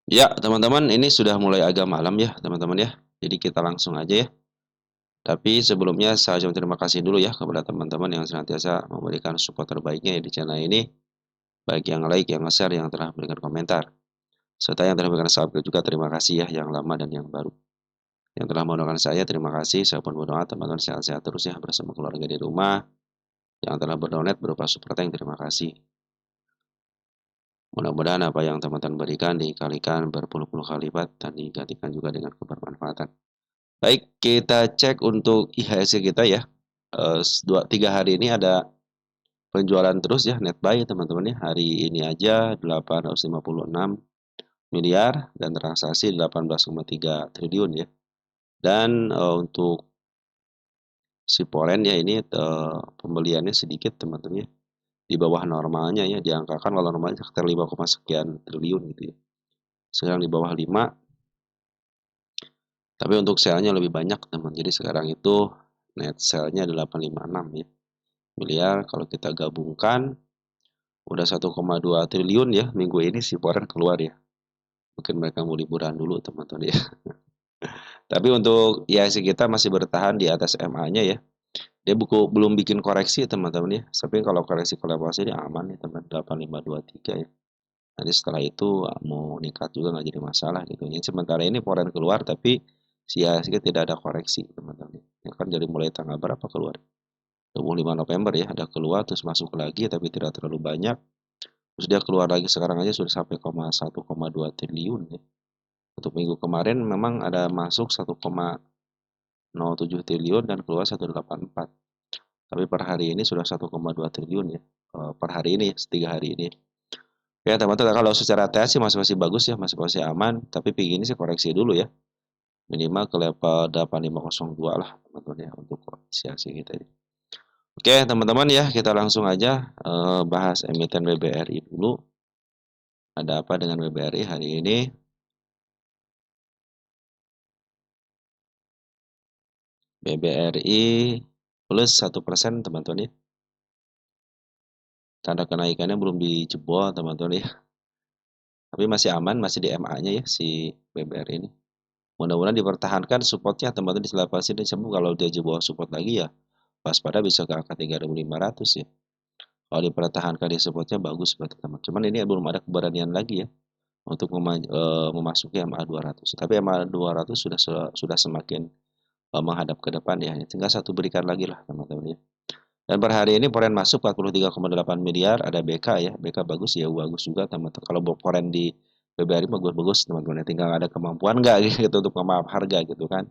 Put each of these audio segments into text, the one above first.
Ya, teman-teman, ini sudah mulai agak malam ya, teman-teman ya. Jadi kita langsung aja ya. Tapi sebelumnya saya ucapkan terima kasih dulu ya kepada teman-teman yang senantiasa memberikan support terbaiknya ya di channel ini, baik yang like, yang share, yang telah memberikan komentar, serta yang telah memberikan subscribe juga terima kasih ya yang lama dan yang baru. Yang telah mendoakan saya terima kasih, saya pun berdoa teman-teman sehat-sehat terus ya bersama keluarga di rumah. Yang telah berdonat berupa super thank terima kasih. Mudah-mudahan apa yang teman-teman berikan dikalikan berpuluh-puluh kali lipat dan digantikan juga dengan kebermanfaatan. Baik, kita cek untuk IHSG kita ya. 3 hari ini ada penjualan terus ya, net buy teman-teman ya. Hari ini aja 856 miliar dan transaksi 18,3 triliun ya. Dan untuk si Poren ya ini pembeliannya sedikit teman-teman ya. Di bawah normalnya ya, diangkakan kalau normalnya sekitar 5, sekian triliun gitu ya. Sekarang di bawah 5, tapi untuk sale-nya lebih banyak teman. Jadi sekarang itu net sale-nya 856 ya. Miliar kalau kita gabungkan udah 1,2 triliun ya minggu ini si Poren keluar ya. Mungkin mereka mau liburan dulu teman-teman ya. Tapi untuk IHSG kita masih bertahan di atas MA-nya ya. Dia belum bikin koreksi teman-teman ya. Tapi kalau koreksi ke level sini aman ya teman 8523 ya. Nanti setelah itu mau meningkat juga nggak jadi masalah gitu. Yang sementara ini Poren keluar tapi si IHSG tidak ada koreksi teman-teman. Ya kan dari mulai tanggal berapa keluar? 25 November ya ada keluar terus masuk lagi tapi tidak terlalu banyak. Terus dia keluar lagi sekarang aja sudah sampai 1,2 triliun ya. Untuk minggu kemarin memang ada masuk 1,07 triliun dan keluar 184. Tapi per hari ini sudah 1,2 triliun ya. Per hari ini, 3 hari ini. Ya teman-teman kalau secara TH sih masih masih bagus ya, masih aman. Tapi begini sih koreksi dulu ya. Minimal ke level 8502 lah teman-teman ya untuk koreksi kita ini. Oke teman-teman ya kita langsung aja bahas emiten BBRI dulu. Ada apa dengan BBRI hari ini? BBRI plus 1% teman-teman ya. Tanda kenaikannya belum dijebol teman-teman ya. Tapi masih aman, masih di MA-nya ya si BBRI ini. Mudah-mudahan dipertahankan supportnya teman-teman di level sini. Sebab kalau dia jebol support lagi ya waspada bisa ke angka 3.500 ya. Kalau dipertahankan di supportnya bagus buat teman. Cuman ini belum ada keberanian lagi ya untuk memasuki MA 200. Tapi MA 200 sudah semakin menghadap ke depan ya. Tinggal satu berikan lagi lah teman-teman ya. Dan per hari ini Poren masuk 43,8 miliar, ada BK ya, BK bagus ya, bagus juga teman-teman. Kalau Poren di BBRI bagus-bagus teman-teman, tinggal ada kemampuan nggak gitu untuk memaaf harga gitu kan.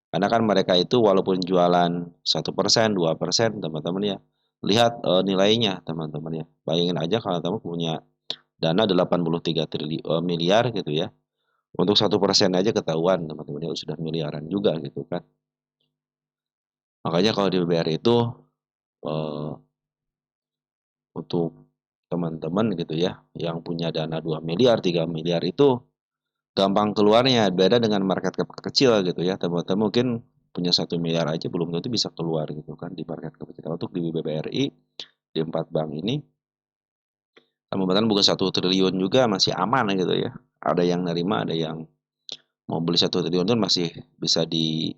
Karena kan mereka itu walaupun jualan 1%, 2% teman-teman ya, lihat nilainya teman-teman ya. Bayangin aja kalau kamu punya dana 83 miliar gitu ya. Untuk 1% aja ketahuan teman-teman ya, sudah miliaran juga gitu kan. Makanya kalau di BBRI itu eh, untuk teman-teman gitu ya yang punya dana 2 miliar 3 miliar itu gampang keluarnya beda dengan market cap kecil gitu ya teman-teman mungkin punya 1 miliar aja belum tentu bisa keluar gitu kan di market cap kecil untuk di BBRI di 4 bank ini teman-teman buka 1 triliun juga masih aman gitu ya ada yang nerima ada yang mau beli 1 triliun itu masih bisa diberikan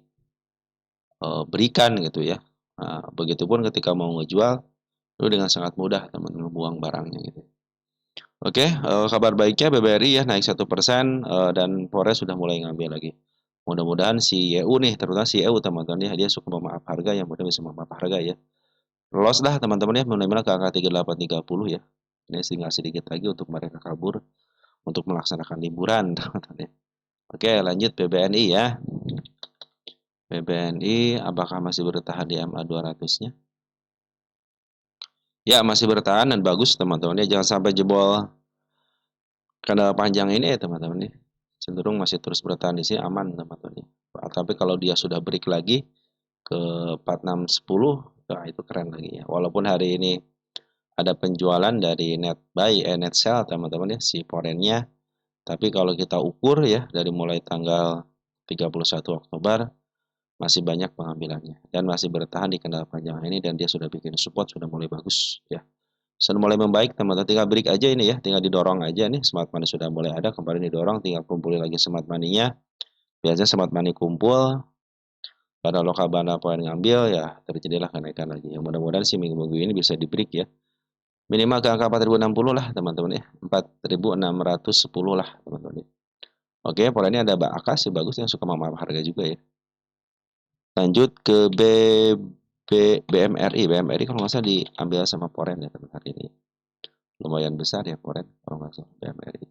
gitu ya nah, begitupun ketika mau ngejual itu dengan sangat mudah teman-teman buang barangnya gitu. Oke, kabar baiknya BBRI ya naik 1% dan Polres sudah mulai ngambil lagi. Mudah-mudahan si YU nih, terutama si YU teman-teman ya, dia suka memaaf harga yang mudah bisa memaaf harga ya. Lolos dah teman-teman ya, mudah-mudahan ke angka 3830 ya. Ini tinggal sedikit lagi untuk mereka kabur untuk melaksanakan liburan teman-teman ya. Oke, lanjut BBNI ya. BBNI apakah masih bertahan di MA 200-nya? Ya, masih bertahan dan bagus teman-teman ya. Jangan sampai jebol karena panjang ini ya teman-teman nih cenderung masih terus bertahan di sini aman teman-teman ya. Tapi kalau dia sudah break lagi ke 4610 nah itu keren lagi ya. Walaupun hari ini ada penjualan dari net buy net sell teman-teman ya si porennya. Tapi kalau kita ukur ya dari mulai tanggal 31 Oktober masih banyak pengambilannya dan masih bertahan di kendala panjang ini dan dia sudah bikin support sudah mulai bagus ya. sudah mulai membaik teman-teman, tinggal break aja ini ya, tinggal didorong aja nih, smart money sudah mulai ada, kemarin didorong, tinggal kumpulin lagi smart money-nya. Biasanya smart money kumpul, pada lokal bana poin ngambil ya terjadilah kenaikan lagi. Ya, mudah-mudahan sih minggu-minggu ini bisa di break ya. Minimal ke angka 4060 lah teman-teman ya. 4610 lah teman-teman ya. Oke, pola ini ada Akas sih bagus yang suka mama harga juga ya. Lanjut ke BMRI. BMRI kalau nggak salah diambil sama Poren ya teman hari ini. Lumayan besar ya Poren kalau nggak salah BMRI.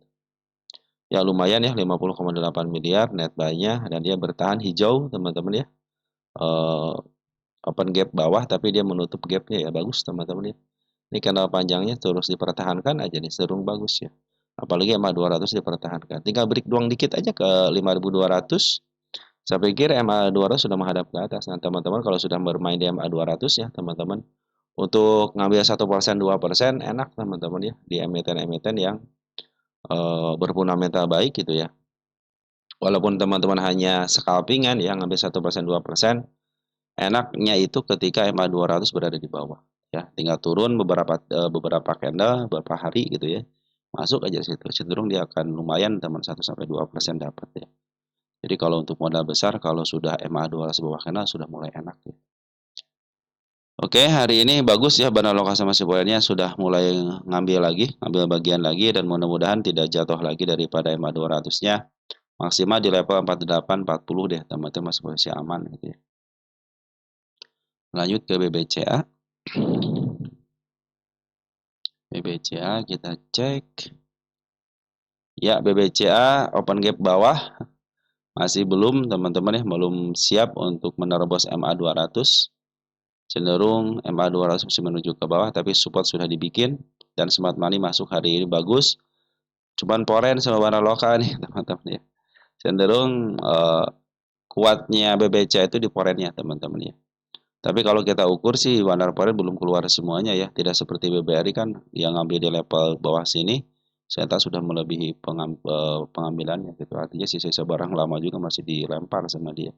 Ya lumayan ya 50,8 miliar net buy-nya dan dia bertahan hijau teman-teman ya. Eh, Open gap bawah tapi dia menutup gapnya ya bagus teman-teman ya. Ini kanal panjangnya terus dipertahankan aja nih serung bagus ya. Apalagi MA 200 dipertahankan. Tinggal break doang dikit aja ke 5200. Saya pikir MA 200 sudah menghadap ke atas. Nah, teman-teman kalau sudah bermain di MA 200 ya, teman-teman untuk ngambil 1% 2% enak teman-teman ya di emiten-emiten yang berfundamental baik gitu ya. Walaupun teman-teman hanya scalpingan ya ngambil 1% 2%, enaknya itu ketika MA 200 berada di bawah ya. Tinggal turun beberapa candle, beberapa hari gitu ya. Masuk aja situ. Cenderung dia akan lumayan teman 1-2% dapat ya. Jadi kalau untuk modal besar kalau sudah MA 200 bawah kena sudah mulai enak ya. Oke, hari ini bagus ya Bana Loka sama si poinnya sudah mulai ngambil bagian lagi dan mudah-mudahan tidak jatuh lagi daripada MA 200-nya. Maksimal di level 48 40 deh, teman-teman masih posisi aman gitu ya. Lanjut ke BBCA. BBCA kita cek. Ya, BBCA open gap bawah masih belum teman-teman ya, belum siap untuk menerobos MA 200. Cenderung MA 200 masih menuju ke bawah tapi support sudah dibikin dan smart money masuk hari ini bagus. Cuman Poren sama Bana Loka nih teman-teman ya. Cenderung kuatnya BBCA itu di Porennya teman-teman ya. Tapi kalau kita ukur sih Bandar Poren belum keluar semuanya ya. Tidak seperti BBRI kan yang ngambil di level bawah sini. Ternyata sudah melebihi pengambilannya gitu. Artinya sisa-sisa barang lama juga masih dilempar sama dia.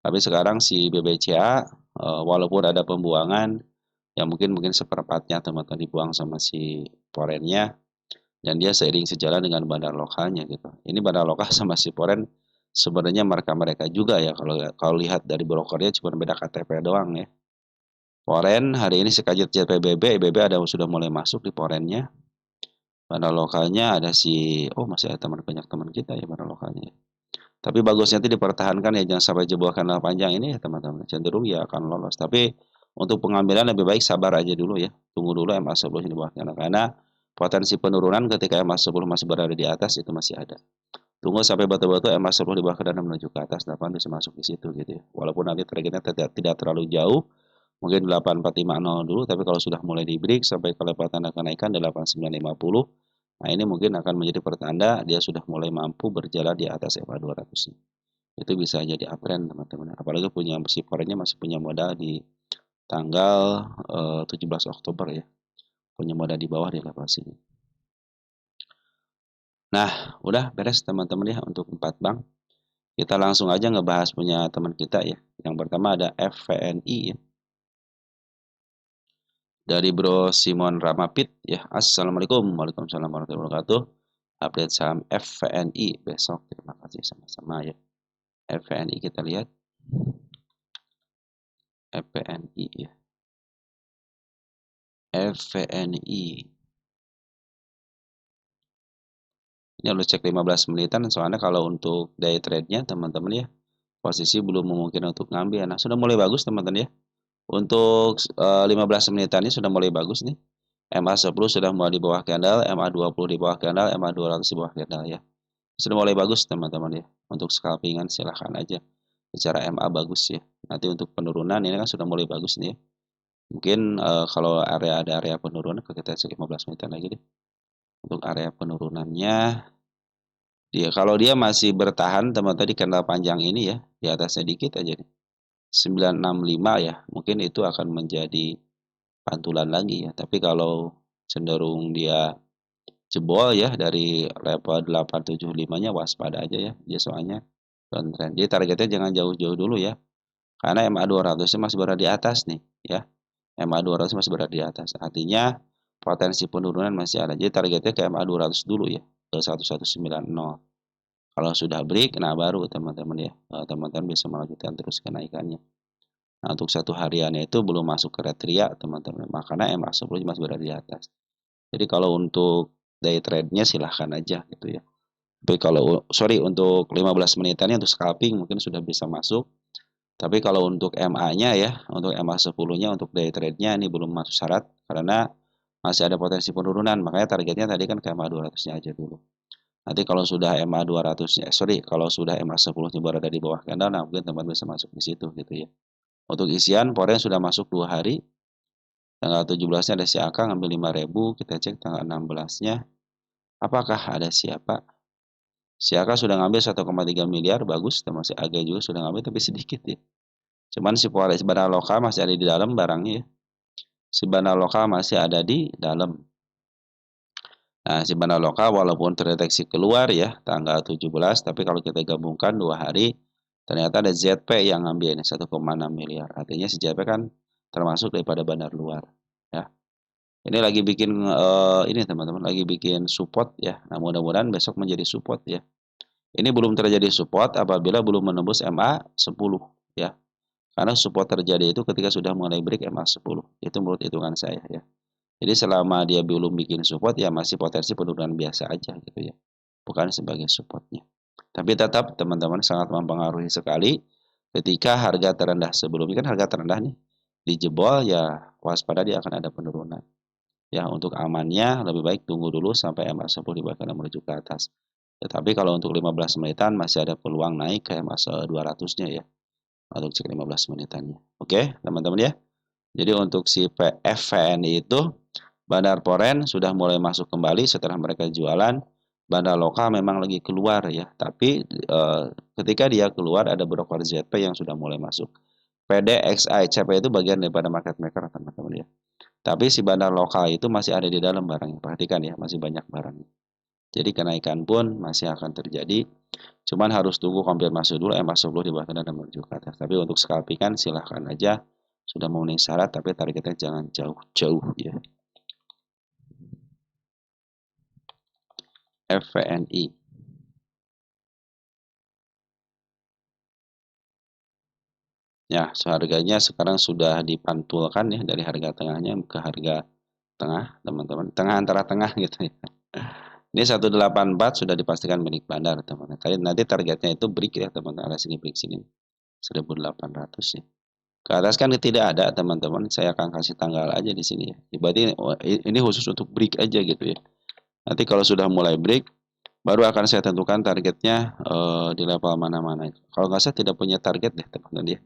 Tapi sekarang si BBCA walaupun ada pembuangan yang mungkin seperempatnya teman-teman dibuang sama si Porennya dan dia seiring sejalan dengan bandar lokalnya gitu. Ini bandar lokal sama si Poren sebenarnya mereka juga ya kalau lihat dari brokernya cuma beda KTP doang ya. Poren hari ini sekajet PBB, IBB ada sudah mulai masuk di Porennya. Bandar lokalnya ada masih ada banyak teman kita ya bandar lokalnya. Tapi bagusnya itu dipertahankan ya jangan sampai jebol kanal panjang ini ya teman-teman. Cenderung ya akan lolos. Tapi untuk pengambilan lebih baik sabar aja dulu ya. Tunggu dulu MA10 di bawah karena potensi penurunan ketika MA10 masih berada di atas itu masih ada. Tunggu sampai betul-betul MA10 di bawah dan menuju ke atas 8 bisa masuk di situ gitu ya. Walaupun nanti targetnya tidak terlalu jauh, mungkin 8450 dulu, tapi kalau sudah mulai di break sampai ke level tanda kenaikan 8950, nah ini mungkin akan menjadi pertanda dia sudah mulai mampu berjalan di atas MA 200. Itu bisa jadi uptrend teman-teman. Apalagi punya si foreign masih punya modal di tanggal 17 Oktober ya. Punya modal di bawah di level sini. Nah, udah beres teman-teman ya untuk 4 bank. Kita langsung aja ngebahas punya teman kita ya. Yang pertama ada FVNI ya. Dari Bro Simon Ramapit ya. Assalamualaikum. Waalaikumsalam warahmatullahi wabarakatuh. Update saham FVNI besok. Terima kasih sama-sama ya. FVNI kita lihat. FVNI ya. FVNI. Ini harus cek 15 menitan soalnya kalau untuk day trade-nya teman-teman ya. Posisi belum memungkinkan untuk ngambil. Nah, sudah mulai bagus teman-teman ya. Untuk 15 menitannya sudah mulai bagus nih. MA10 sudah mulai di bawah candle, MA20 di bawah candle, MA200 di bawah candle ya. Sudah mulai bagus teman-teman ya. Untuk scalpingan silahkan aja. Secara MA bagus ya. Nanti untuk penurunan ini kan sudah mulai bagus nih ya. Mungkin kalau ada area penurunan kita cek 15 menitan lagi deh. Untuk area penurunannya kalau dia masih bertahan teman-teman di candle panjang ini ya, di atasnya dikit aja nih. 965 ya, mungkin itu akan menjadi pantulan lagi ya. Tapi kalau cenderung dia jebol ya dari level 875-nya waspada aja ya. Dia soalnya downtrend. Jadi targetnya jangan jauh-jauh dulu ya. Karena MA 200-nya masih berada di atas nih ya. MA 200 masih berada di atas. Artinya potensi penurunan masih ada. Jadi targetnya ke MA 200 dulu ya, ke 1190. Kalau sudah break, nah baru teman-teman ya, teman-teman bisa melanjutkan terus kenaikannya. Nah, untuk satu hariannya itu belum masuk kriteria teman-teman, makanya MA 10 masih berada di atas. Jadi kalau untuk day trade-nya silahkan aja gitu ya. Tapi kalau untuk 15 menitannya untuk scalping mungkin sudah bisa masuk. Tapi kalau untuk MA-nya ya, untuk MA 10-nya untuk day trade-nya ini belum masuk syarat karena masih ada potensi penurunan. Makanya targetnya tadi kan ke MA 200-nya aja dulu. Nanti kalau sudah MA 200-nya, kalau sudah MA 10-nya berada di bawah candle, nah mungkin teman bisa masuk di situ gitu ya. Untuk isian, foreign sudah masuk 2 hari. Tanggal 17-nya ada si Aka ngambil 5.000, kita cek tanggal 16-nya. Apakah ada siapa? Si Aka sudah ngambil 1,3 miliar, bagus. Termasuk Aga juga sudah ngambil, tapi sedikit ya. Cuman si forex bandar lokal masih ada di dalam barangnya ya. Si bandar lokal masih ada di dalam. Nah, si bandar lokal walaupun terdeteksi keluar ya tanggal 17, tapi kalau kita gabungkan 2 hari, ternyata ada ZP yang ngambil ini 1,6 miliar. Artinya si ZP kan termasuk daripada bandar luar ya. Ini lagi bikin ini teman-teman lagi bikin support ya. Nah, mudah-mudahan besok menjadi support ya. Ini belum terjadi support apabila belum menembus MA 10 ya. Karena support terjadi itu ketika sudah mulai break MA 10. Itu menurut hitungan saya ya. Jadi selama dia belum bikin support ya masih potensi penurunan biasa aja gitu ya. Bukan sebagai supportnya. Tapi tetap teman-teman sangat mempengaruhi sekali ketika harga terendah sebelumnya kan harga terendah nih dijebol ya waspada dia akan ada penurunan. Ya untuk amannya lebih baik tunggu dulu sampai MA 10 dibakar menuju ke atas. Tetapi kalau untuk 15 menitan masih ada peluang naik ke MA 200-nya ya. Untuk cek 15 menitannya. Oke, teman-teman ya. Jadi untuk si FVNI itu bandar foreign sudah mulai masuk kembali setelah mereka jualan. Bandar lokal memang lagi keluar ya, tapi ketika dia keluar ada broker ZP yang sudah mulai masuk. PDXI, CP itu bagian daripada market maker teman-teman ya. Tapi si bandar lokal itu masih ada di dalam barangnya. Perhatikan ya, masih banyak barangnya. Jadi kenaikan pun masih akan terjadi. Cuman harus tunggu konfirmasi dulu MA 10 di bawah dan menuju ke atas. Tapi untuk scalpingan silahkan aja. Sudah memenuhi syarat tapi targetnya jangan jauh-jauh ya. FVNI. Ya, harganya sekarang sudah dipantulkan ya dari harga tengahnya ke harga tengah, teman-teman. Tengah antara tengah gitu ya. Ini 184 sudah dipastikan milik bandar, teman-teman. Nanti targetnya itu break ya, teman-teman. Ada sini break sini. 1800 ya. Ke atas kan tidak ada, teman-teman. Saya akan kasih tanggal aja di sini ya. Berarti ini khusus untuk break aja gitu ya. Nanti kalau sudah mulai break, baru akan saya tentukan targetnya di level mana-mana. Kalau nggak saya tidak punya target deh, teman-teman ya.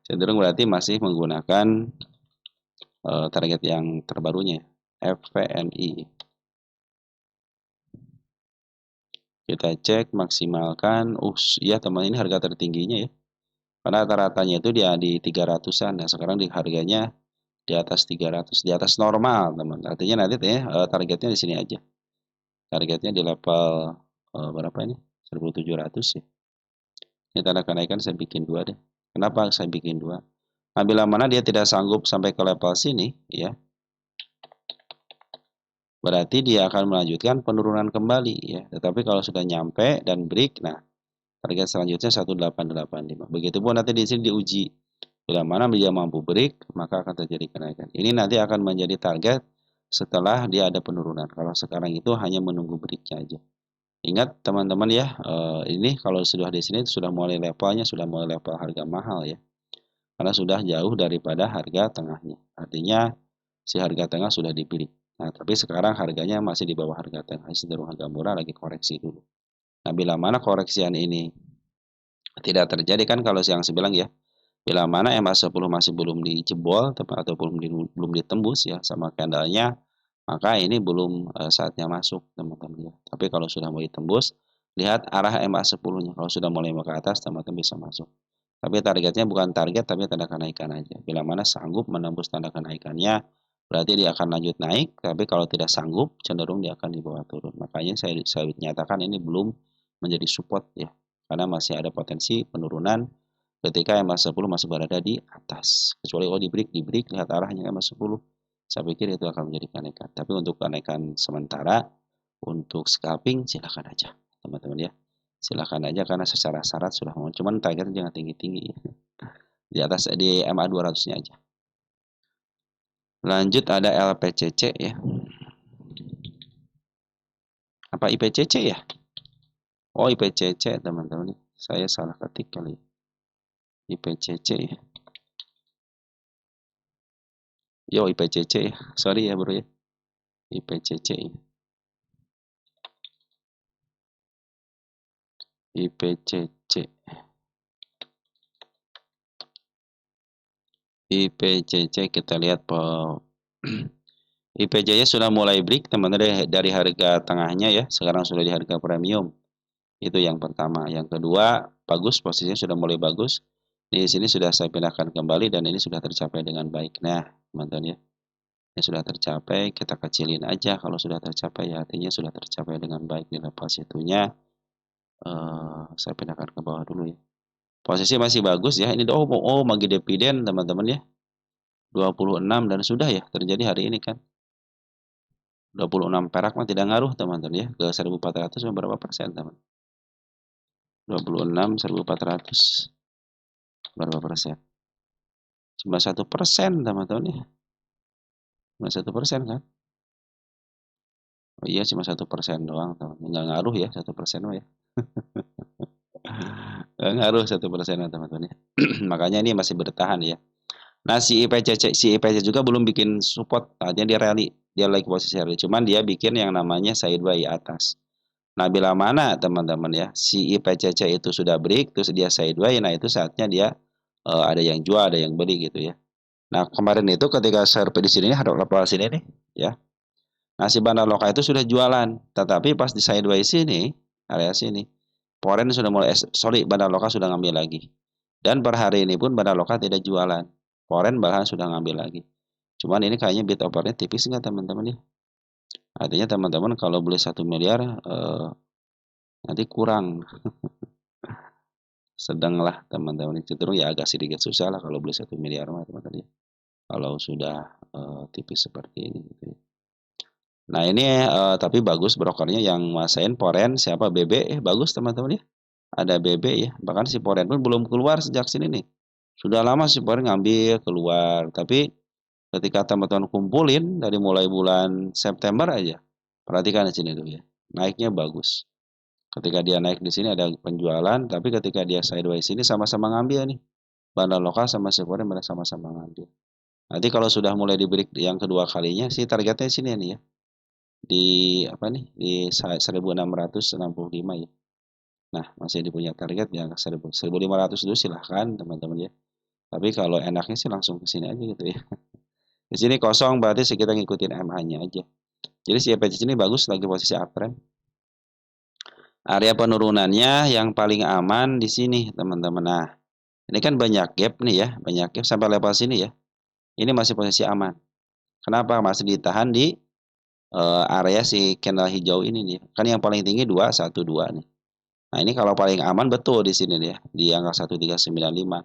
Cenderung berarti masih menggunakan target yang terbarunya, FVNI. Kita cek, maksimalkan. Ya teman ini harga tertingginya ya. Karena rata-ratanya itu dia di 300-an. Nah, sekarang di harganya di atas 300, di atas normal, teman. Artinya nanti targetnya di sini aja. Targetnya di level berapa ini? 1700 ya. Ini tanda kenaikan saya bikin 2 deh. Kenapa saya bikin 2? Nah, bila mana dia tidak sanggup sampai ke level sini, ya, berarti dia akan melanjutkan penurunan kembali, ya. Tetapi kalau sudah nyampe dan break, nah, target selanjutnya 1885. Begitupun nanti di sini diuji. Bila mana dia mampu break, maka akan terjadi kenaikan. Ini nanti akan menjadi target setelah dia ada penurunan. Kalau sekarang itu hanya menunggu breaknya aja. Ingat teman-teman ya, ini kalau sudah di sini sudah mulai levelnya, sudah mulai level harga mahal ya. Karena sudah jauh daripada harga tengahnya. Artinya si harga tengah sudah dipilih. Nah, tapi sekarang harganya masih di bawah harga tengah, cenderung harga murah lagi koreksi dulu. Nah, bila mana koreksian ini tidak terjadi kan kalau yang saya bilang ya, bila mana MA 10 masih belum dijebol atau belum ditembus ya sama candlenya, maka ini belum saatnya masuk teman-teman ya. Tapi kalau sudah mau ditembus, lihat arah MA 10-nya. Kalau sudah mulai ke atas, teman-teman bisa masuk. Tapi targetnya bukan target, tapi tanda kenaikan aja. Bila mana sanggup menembus tanda kenaikannya, berarti dia akan lanjut naik. Tapi kalau tidak sanggup, cenderung dia akan dibawa turun. Makanya saya nyatakan ini belum menjadi support ya. Karena masih ada potensi penurunan ketika MA 10 masih berada di atas. Kecuali di break, lihat arahnya MA 10. Saya pikir itu akan menjadi kenaikan. Tapi untuk kenaikan sementara, untuk scalping silakan aja, teman-teman ya. Silakan aja karena secara syarat sudah mau. Cuman targetnya jangan tinggi-tinggi ya. Di atas di MA 200-nya aja. Lanjut ada LPCC ya. Apa IPCC ya? Oh, IPCC teman-teman. Saya salah ketik kali. IPCC ya. Yo, IPCC ya. Sorry ya bro ya. IPCC ya. IPCC. IPCC kita lihat IPCC sudah mulai break teman-teman dari harga tengahnya ya. Sekarang sudah di harga premium. Itu yang pertama. Yang kedua, bagus posisinya sudah mulai bagus. Di sini sudah saya pindahkan kembali dan ini sudah tercapai dengan baik. Nah, teman-teman ya. Ini sudah tercapai, kita kecilin aja kalau sudah tercapai ya artinya sudah tercapai dengan baik di level situnya. Saya pindahkan ke bawah dulu ya. Posisi masih bagus ya. Ini bagi dividen teman-teman ya. 26 dan sudah ya terjadi hari ini kan. 26 perak mah tidak ngaruh teman-teman ya. Ke 1400 berapa persen teman? 26 1400 berapa persen? Cuma 1% teman-teman ya. Cuma 1% kan? Oh iya cuma 1% doang teman. Nggak ngaruh ya 1% mah ya. Nggak ngaruh 1% teman-teman ya. Makanya ini masih bertahan ya. Nah si IPCC juga belum bikin support, artinya dia rally, dia lagi posisi rally. Cuman dia bikin yang namanya sideway atas. Nah bila mana teman-teman ya si IPCC itu sudah break, terus dia sideway, nah itu saatnya dia ada yang jual, ada yang beli gitu ya. Nah kemarin itu ketika survei di sini ada level sini nih, ya. Nah si bandar lokal itu sudah jualan, tetapi pas di sideway sini, area sini, Foreign sudah mulai, sorry, bandar lokal sudah ngambil lagi. Dan per hari ini pun bandar lokal tidak jualan. Foreign bahkan sudah ngambil lagi. Cuman ini kayaknya bid offernya tipis nggak teman-teman ya? Artinya teman-teman kalau beli 1 miliar nanti kurang. Sedang lah teman-teman. Cenderung ya agak sedikit susah lah kalau beli 1 miliar mah teman-teman ya. Kalau sudah tipis seperti ini gitu ya. Nah ini tapi bagus brokernya yang masain Foreign siapa BB bagus teman-teman ya. Ada BB ya. Bahkan si Foreign pun belum keluar sejak sini nih. Sudah lama si Foreign ngambil keluar. Tapi ketika teman-teman kumpulin dari mulai bulan September aja. Perhatikan di sini dulu ya. Naiknya bagus. Ketika dia naik di sini ada penjualan, tapi ketika dia sideways ini sama-sama ngambil nih. Bandar lokal sama si Foreign mereka sama-sama ngambil. Nanti kalau sudah mulai di break yang kedua kalinya sih targetnya sini nih ya. Di apa nih? Di 1665 ya. Nah, masih dipunya target yang 1500 dulu silahkan teman-teman ya. Tapi kalau enaknya sih langsung ke sini aja gitu ya. Di sini kosong berarti kita ngikutin MA-nya aja. Jadi si EPC ini bagus lagi posisi uptrend. Area penurunannya yang paling aman di sini teman-teman. Nah, ini kan banyak gap nih ya, banyak gap sampai level sini ya. Ini masih posisi aman. Kenapa? Masih ditahan di area si candle hijau ini nih. Kan yang paling tinggi 212 nih. Nah, ini kalau paling aman betul di sini nih ya, di angka 1395.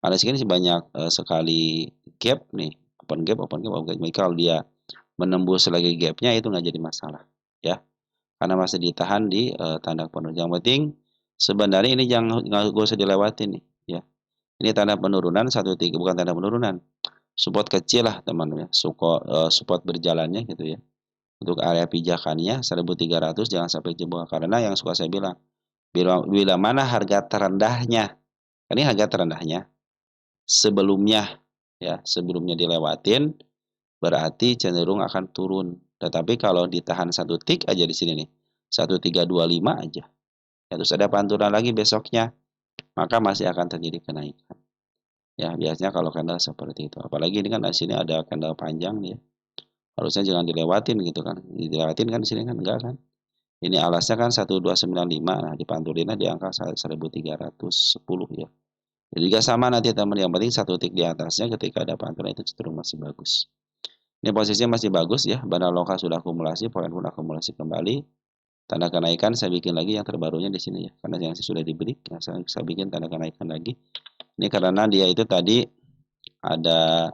Karena sini sih banyak sekali gap nih, open gap. Jadi kalau dia menembus lagi gapnya itu nggak jadi masalah, ya. Karena masih ditahan di tanda penurunan. Yang penting sebenarnya ini jangan nggak usah dilewatin nih, ya. Ini tanda penurunan 13 bukan tanda penurunan. Support kecil lah teman-teman ya. Support berjalannya gitu ya. Untuk area pijakannya 1300 jangan sampai jebol karena yang suka saya bilang bila mana harga terendahnya. Ini harga terendahnya sebelumnya ya, sebelumnya dilewatin berarti cenderung akan turun. Tetapi kalau ditahan satu tik aja di sini nih, 1325 aja. Ya, terus ada pantulan lagi besoknya, maka masih akan terjadi kenaikan. Ya, biasanya kalau candle seperti itu. Apalagi ini kan di sini ada candle panjang nih ya. Harusnya jangan dilewatin gitu kan. Dilewatin kan di sini kan enggak kan. Ini alasnya kan 1295, nah dipantulinnya di angka 1310 ya. Jadi juga sama nanti teman, yang penting satu tik di atasnya ketika ada pantulan itu cenderung masih bagus. Ini posisinya masih bagus ya, bandar lokal sudah akumulasi, poin pun akumulasi kembali. Tanda kenaikan saya bikin lagi yang terbarunya di sini ya, karena yang sudah dibeli, ya, saya bikin tanda kenaikan lagi. Ini karena dia itu tadi ada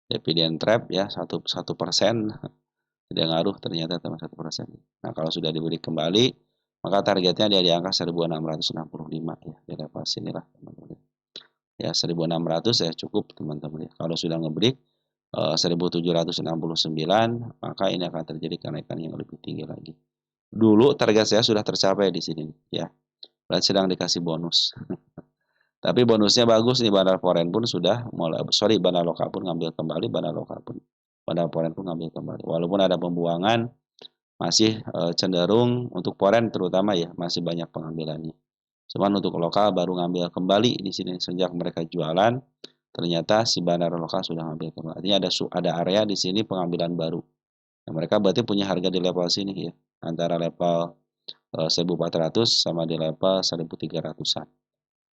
Dividen trap ya 1%, tidak ngaruh ternyata teman 1%. Nah kalau sudah diberi kembali, maka targetnya dia di angka 1665 ya, di level sinilah teman-teman. Ya 1600 ya cukup teman-teman ya. Kalau sudah ngebreak 1769, maka ini akan terjadi kenaikan yang lebih tinggi lagi. Dulu target saya sudah tercapai di sini ya. Berarti sedang dikasih bonus. Tapi bonusnya bagus nih, bandar foreign pun sudah mulai, sorry, bandar lokal pun ngambil kembali, bandar foreign pun ngambil kembali. Walaupun ada pembuangan, masih cenderung untuk foreign terutama ya, masih banyak pengambilannya. Cuman untuk lokal baru ngambil kembali di sini sejak mereka jualan, ternyata si bandar lokal sudah ngambil kembali. Artinya ada area di sini pengambilan baru. Nah, mereka berarti punya harga di level sini ya, antara level 1400 sama di level 1300-an.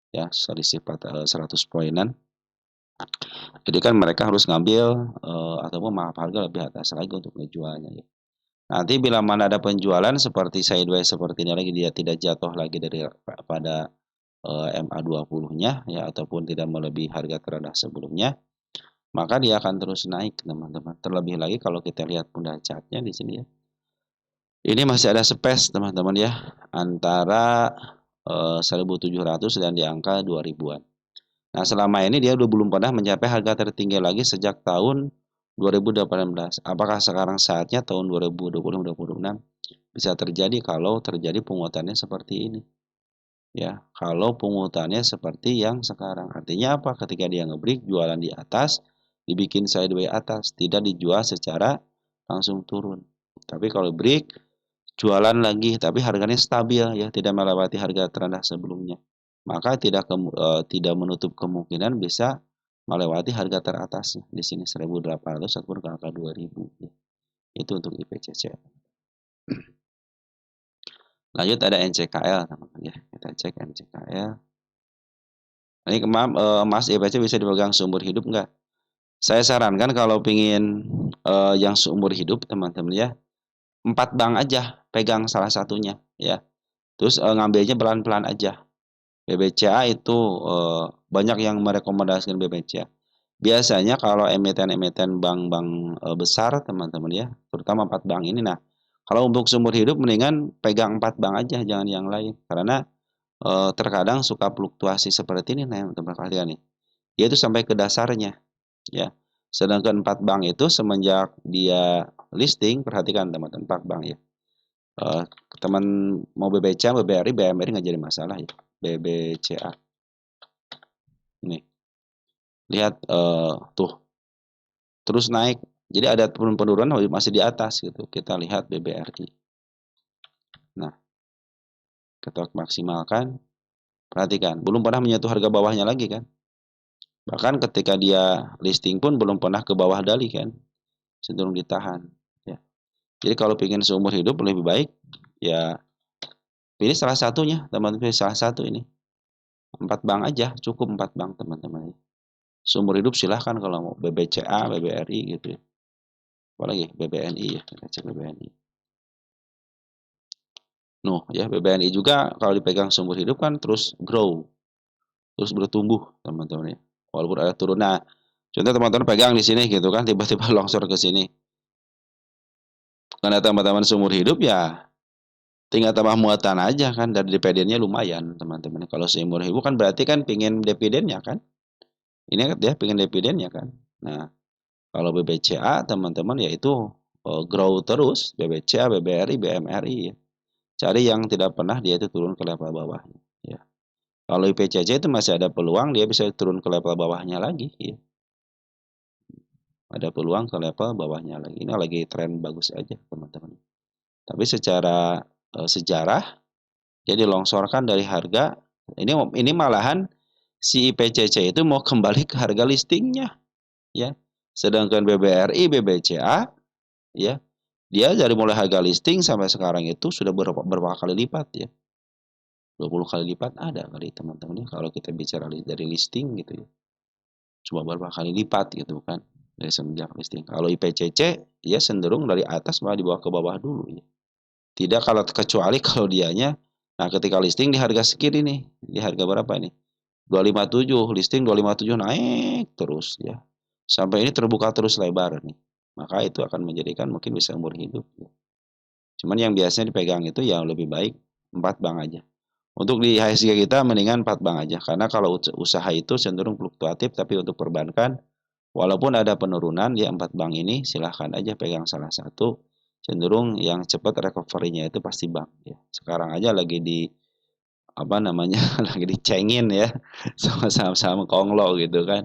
Ya, selisih 100 poinan. Jadi kan mereka harus ngambil ataupun maaf harga lebih atas lagi untuk ngejualnya ya. Nanti bila mana ada penjualan seperti sideways seperti ini lagi, dia tidak jatuh lagi dari pada MA20-nya ya, ataupun tidak melebihi harga terendah sebelumnya, maka dia akan terus naik teman-teman. Terlebih lagi kalau kita lihat pundak chartnya di sini ya. Ini masih ada space teman-teman ya, antara 1700 dan di angka 2000-an. Nah, selama ini dia udah belum pernah mencapai harga tertinggi lagi sejak tahun 2018. Apakah sekarang saatnya tahun 2020-2026 bisa terjadi kalau terjadi pungutannya seperti ini? Ya, kalau pungutannya seperti yang sekarang. Artinya apa? Ketika dia ngebreak jualan di atas, dibikin sideways atas, tidak dijual secara langsung turun. Tapi kalau break jualan lagi tapi harganya stabil ya, tidak melewati harga terendah sebelumnya, maka tidak menutup kemungkinan bisa melewati harga teratas di sini 1800 ataupun ke angka 2000 ya. Itu untuk IPCC. Lanjut ada NCKL teman-teman ya, kita cek NCKL. Ini emas IPC bisa dipegang seumur hidup enggak? Saya sarankan kalau pingin yang seumur hidup teman-teman ya, 4 bank aja pegang salah satunya ya. Terus ngambilnya pelan-pelan aja. BBCA itu banyak yang merekomendasikan BBCA. Biasanya kalau emiten-emiten bank-bank besar teman-teman ya, terutama 4 bank ini. Nah, kalau untuk seumur hidup mendingan pegang 4 bank aja, jangan yang lain. Karena terkadang suka fluktuasi seperti ini nah teman-teman kalian nih. Dia itu sampai ke dasarnya ya. Sedangkan 4 bank itu semenjak dia listing, perhatikan teman-teman 4 bank ya. Teman mau BBCA, BBRI, BMRI nggak jadi masalah ya. BBCA. Nih. Lihat tuh. Terus naik. Jadi ada penurunan masih di atas gitu. Kita lihat BBRI. Nah, kita maksimalkan. Perhatikan, belum pernah menyentuh harga bawahnya lagi kan. Bahkan ketika dia listing pun belum pernah ke bawah dali kan. Cenderung ditahan. Ya. Jadi kalau ingin seumur hidup lebih baik ya pilih salah satunya, teman-teman, salah satu ini. 4 bank aja, cukup 4 bank teman-teman. Seumur hidup silahkan kalau mau BBCA, BBRI gitu ya. Apalagi BBNI ya, kita cek BBNI. Nuh ya, BBNI juga kalau dipegang seumur hidup kan terus grow, terus bertumbuh teman-teman ya. Walaupun ada turun. Nah, contoh teman-teman pegang di sini gitu kan, tiba-tiba longsor ke sini. Karena teman-teman seumur hidup ya tinggal tambah muatan aja kan, dari dividennya lumayan teman-teman. Kalau seumur hidup kan berarti kan pingin dividennya kan. Ini kan dia pingin dividennya kan. Nah, kalau BBCA teman-teman yaitu grow terus, BBCA, BBRI, BMRI ya. Cari yang tidak pernah dia itu turun ke level bawahnya ya. Kalau IPCC itu masih ada peluang dia bisa turun ke level bawahnya lagi ya. Ada peluang ke level bawahnya lagi. Ini lagi tren bagus aja teman-teman. Tapi secara sejarah dia dilongsorkan dari harga ini malahan si IPCC itu mau kembali ke harga listingnya ya. Sedangkan BBRI, BBCA ya, dia dari mulai harga listing sampai sekarang itu sudah berapa kali lipat ya. 20 kali lipat ada kali teman-teman ya kalau kita bicara dari listing gitu ya. Cuma berapa kali lipat gitu kan dari semenjak listing. Kalau IPCC ya cenderung dari atas malah dibawa ke bawah dulu ya. Tidak kalau kecuali kalau dianya nah ketika listing di harga segini nih, di harga berapa ini? 257, listing 257 naik terus ya. sampai ini terbuka terus lebar nih. Maka itu akan menjadikan mungkin bisa umur hidup. Cuman yang biasanya dipegang itu yang lebih baik 4 bank aja. Untuk di HSG kita mendingan 4 bank aja, karena kalau usaha itu cenderung fluktuatif, tapi untuk perbankan walaupun ada penurunan di 4 bank ini silahkan aja pegang salah satu, cenderung yang cepat recovery-nya itu pasti bank ya. Sekarang aja lagi di apa namanya lagi dicengin ya sama saham-saham konglo gitu kan.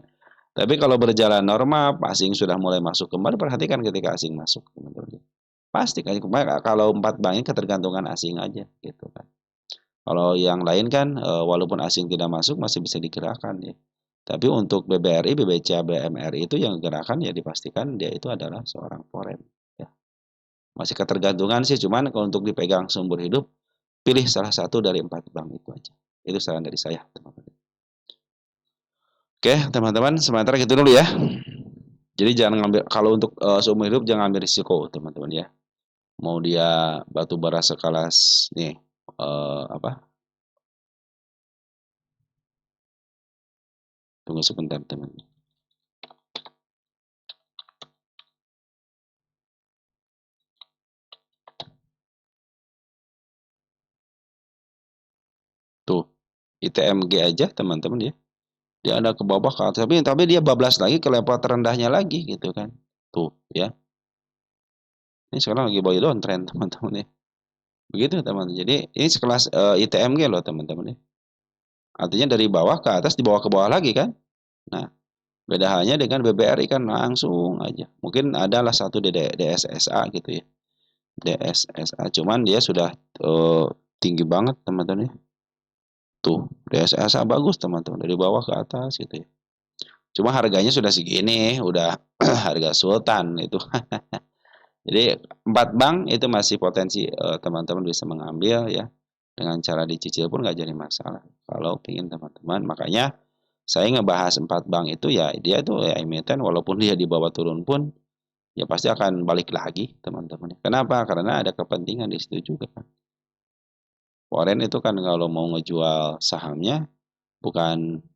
Tapi kalau berjalan normal, asing sudah mulai masuk kembali, perhatikan ketika asing masuk teman-teman. Pasti kan kalau 4 bank ini ketergantungan asing aja gitu kan. Kalau yang lain kan walaupun asing tidak masuk masih bisa digerakkan ya. Tapi untuk BBRI, BBCA, BMRI itu yang gerakan ya dipastikan dia itu adalah seorang foreign ya. Masih ketergantungan sih, cuman kalau untuk dipegang seumur hidup, pilih salah satu dari 4 bank itu aja. Itu saran dari saya, teman-teman. Oke, teman-teman, sementara gitu dulu ya. Jadi jangan ngambil kalau untuk seumur hidup jangan ambil risiko, teman-teman ya. Mau dia batu bara sekelas nih apa? Tunggu sebentar, teman. Tuh, ITMG aja, teman-teman ya. Dia ada ke bawah ke atas, tapi dia bablas lagi ke level terendahnya lagi gitu kan. Tuh, ya. Ini sekarang lagi boy down trend, teman-teman ya. Begitu, teman. Jadi ini sekelas ITMG loh, teman-teman ya. Artinya dari bawah ke atas, di bawah ke bawah lagi kan. Nah, beda halnya dengan BBRI kan langsung aja. Mungkin adalah satu DSSA gitu ya. DSSA, cuman dia sudah tinggi banget, teman-teman ya. Tuh, DSSA bagus, teman-teman. Dari bawah ke atas gitu ya. Cuma harganya sudah segini, udah harga sultan itu. Jadi 4 bank itu masih potensi teman-teman bisa mengambil ya. Dengan cara dicicil pun nggak jadi masalah. Kalau ingin teman-teman, makanya saya ngebahas 4 bank itu ya dia itu ya emiten walaupun dia di bawah turun pun ya pasti akan balik lagi teman-teman. Kenapa? Karena ada kepentingan di situ juga. Foreign itu kan kalau mau ngejual sahamnya bukan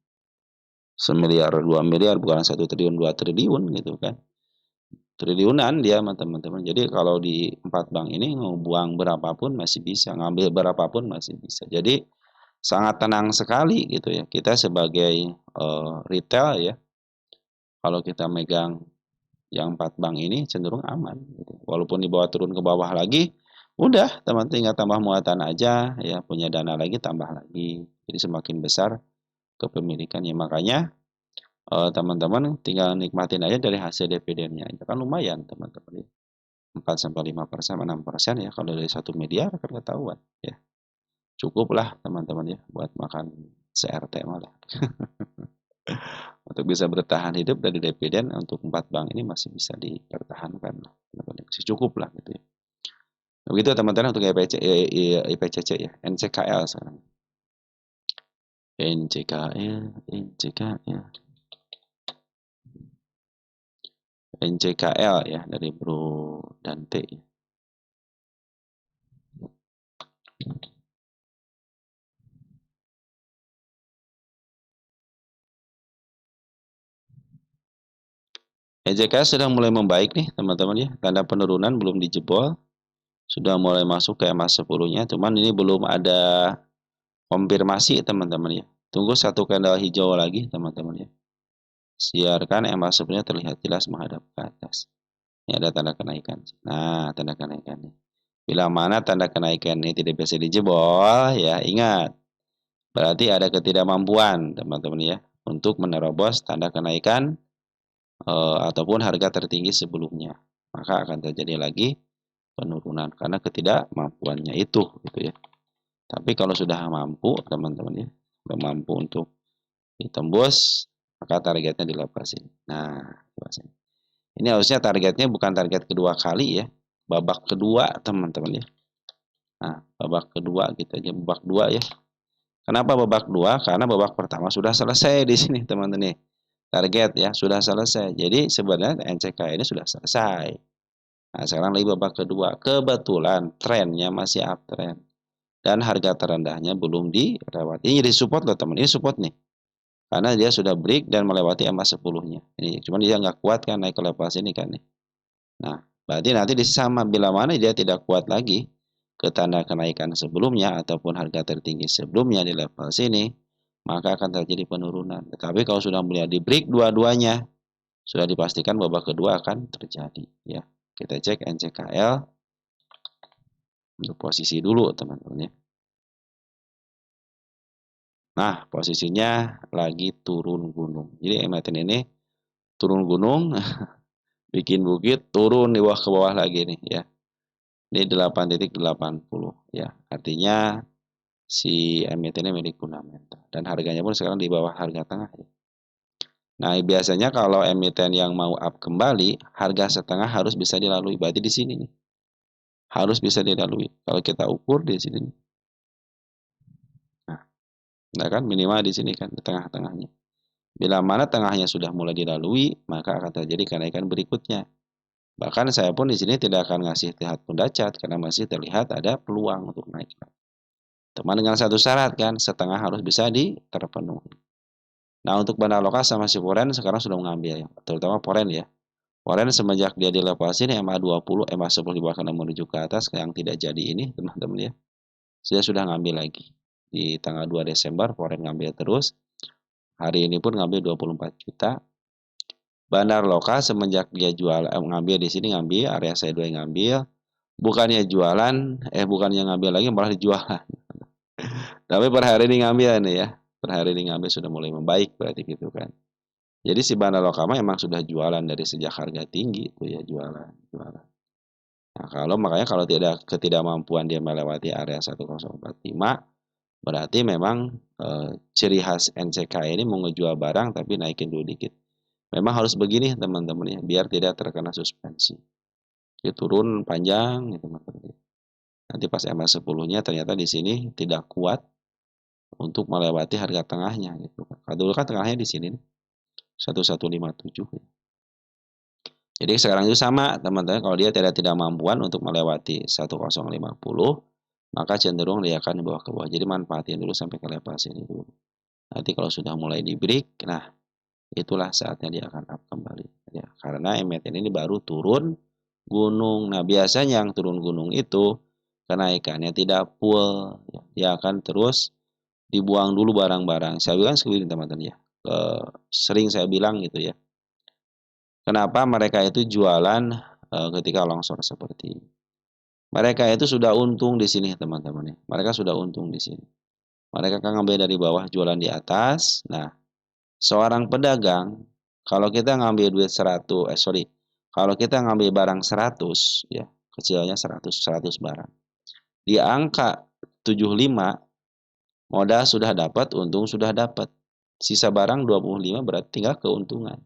semiliar 2 miliar, bukan 1 triliun 2 triliun gitu kan. Triliunan dia teman-teman. Jadi kalau di 4 bank ini ngebuang berapapun masih bisa, ngambil berapapun masih bisa. Jadi sangat tenang sekali gitu ya. Kita sebagai retail ya, kalau kita megang yang 4 bank ini cenderung aman gitu. Walaupun di bawah turun ke bawah lagi, udah teman tinggal tambah muatan aja ya, punya dana lagi tambah lagi. Jadi semakin besar kepemilikannya. Makanya teman-teman tinggal nikmatin aja dari hasil dividennya aja kan lumayan teman-teman ya. 4 sampai 5%, 6% ya kalau dari 1 miliar kan ketahuan ya. Cukup lah teman-teman ya buat makan CRT malah. Untuk bisa bertahan hidup dari dividen untuk 4 bank ini masih bisa dipertahankan lah. Masih cukup lah gitu ya. Begitu teman-teman untuk IPCC ya, NCKL sekarang. NCKL. NCKL ya dari Bro Dante. NCKL sedang mulai membaik nih teman-teman ya. Tanda penurunan belum dijebol. Sudah mulai masuk ke MA10-nya, cuman ini belum ada konfirmasi teman-teman ya. Tunggu satu candle hijau lagi teman-teman ya. Siarkan MA10-nya terlihat jelas menghadap ke atas. Ini ada tanda kenaikan. Nah, tanda kenaikan nih. Bila mana tanda kenaikan ini tidak bisa dijebol, ya ingat. Berarti ada ketidakmampuan teman-teman ya. Untuk menerobos tanda kenaikan ataupun harga tertinggi sebelumnya. Maka akan terjadi lagi penurunan karena ketidakmampuannya itu gitu ya. Tapi kalau sudah mampu teman-teman ya, sudah mampu untuk ditembus, maka targetnya dilepasin. Nah, ini harusnya targetnya bukan target kedua kali ya, babak kedua teman-teman ya. Nah, babak kedua gitu aja, babak dua ya. Kenapa babak dua? Karena babak pertama sudah selesai di sini teman-teman nih. Target ya sudah selesai. Jadi sebenarnya NCK ini sudah selesai. Nah, sekarang lagi babak kedua. Kebetulan trennya masih uptrend dan harga terendahnya belum dilewati. Ini jadi support loh teman. Ini support nih. Karena dia sudah break dan melewati EMA 10-nya. Ini cuman dia nggak kuat kan naik ke level sini kan nih. Nah, berarti nanti di sama bila mana dia tidak kuat lagi ke tanda kenaikan sebelumnya ataupun harga tertinggi sebelumnya di level sini, maka akan terjadi penurunan. Tetapi kalau sudah mulai di break dua-duanya, sudah dipastikan babak kedua akan terjadi ya. Kita cek NCKL untuk posisi dulu teman-teman ya. Nah, posisinya lagi turun gunung. Jadi emiten ini turun gunung, bikin bukit, turun di bawah ke bawah lagi nih ya. Ini 8,80 ya. Artinya si emitennya milik fundamental dan harganya pun sekarang di bawah harga tengah ya. Nah, biasanya kalau emiten yang mau up kembali, harga setengah harus bisa dilalui. Berarti di sini nih. Harus bisa dilalui. Kalau kita ukur di sini nih. Nah, kan minimal di sini kan di tengah-tengahnya. Bila mana tengahnya sudah mulai dilalui, maka akan terjadi kenaikan berikutnya. Bahkan saya pun di sini tidak akan ngasih lihat pendacat karena masih terlihat ada peluang untuk naik. Teman dengan satu syarat kan, setengah harus bisa terpenuhi. Nah, untuk bandar lokal sama si Foren sekarang sudah mengambil ya, terutama Foren ya. Foren semenjak dia dilepas ini MA20, MA10 bahkan menuju ke atas yang tidak jadi ini teman-teman ya. Saya sudah ngambil lagi. Di tanggal 2 Desember Foren ngambil terus. Hari ini pun ngambil 24 juta. Bandar lokal semenjak dia jual ngambil di sini ngambil area saya dua yang ngambil. Bukannya jualan, bukannya ngambil lagi malah dijualan. Tapi per hari ini ngambil nih ya. Per hari ini ngambil sudah mulai membaik berarti gitu kan. Jadi si bandar lokal emang sudah jualan dari sejak harga tinggi tuh ya jualan. Nah, makanya kalau tidak ketidakmampuan dia melewati area 1045 berarti memang ciri khas NCK ini mau ngejual barang tapi naikin dulu dikit. Memang harus begini teman-teman ya biar tidak terkena suspensi. Dia turun panjang ya teman-teman. Nanti pas MA 10-nya ternyata di sini tidak kuat untuk melewati harga tengahnya gitu. Kalau dulu kan tengahnya di sini nih, 1157. Jadi sekarang itu sama teman-teman kalau dia tidak mampuan untuk melewati 1050 maka cenderung dia akan dibawa ke bawah. Jadi manfaatin dulu sampai ke level sini dulu. Nanti kalau sudah mulai di break, nah itulah saatnya dia akan up kembali. Ya, karena emiten ini baru turun gunung. Nah biasanya yang turun gunung itu kenaikannya tidak full. Dia akan terus dibuang dulu barang-barang. Saya bilang seperti ini teman-teman ya. Sering saya bilang gitu ya. Kenapa mereka itu jualan ketika longsor seperti ini? Mereka itu sudah untung di sini teman-teman ya. Mereka sudah untung di sini. Mereka kan ngambil dari bawah jualan di atas. Nah, seorang pedagang kalau kita ngambil duit 100, kalau kita ngambil barang 100 ya, kecilnya 100 barang. Di angka 75 modal sudah dapat, untung sudah dapat. Sisa barang 25 berarti tinggal keuntungan.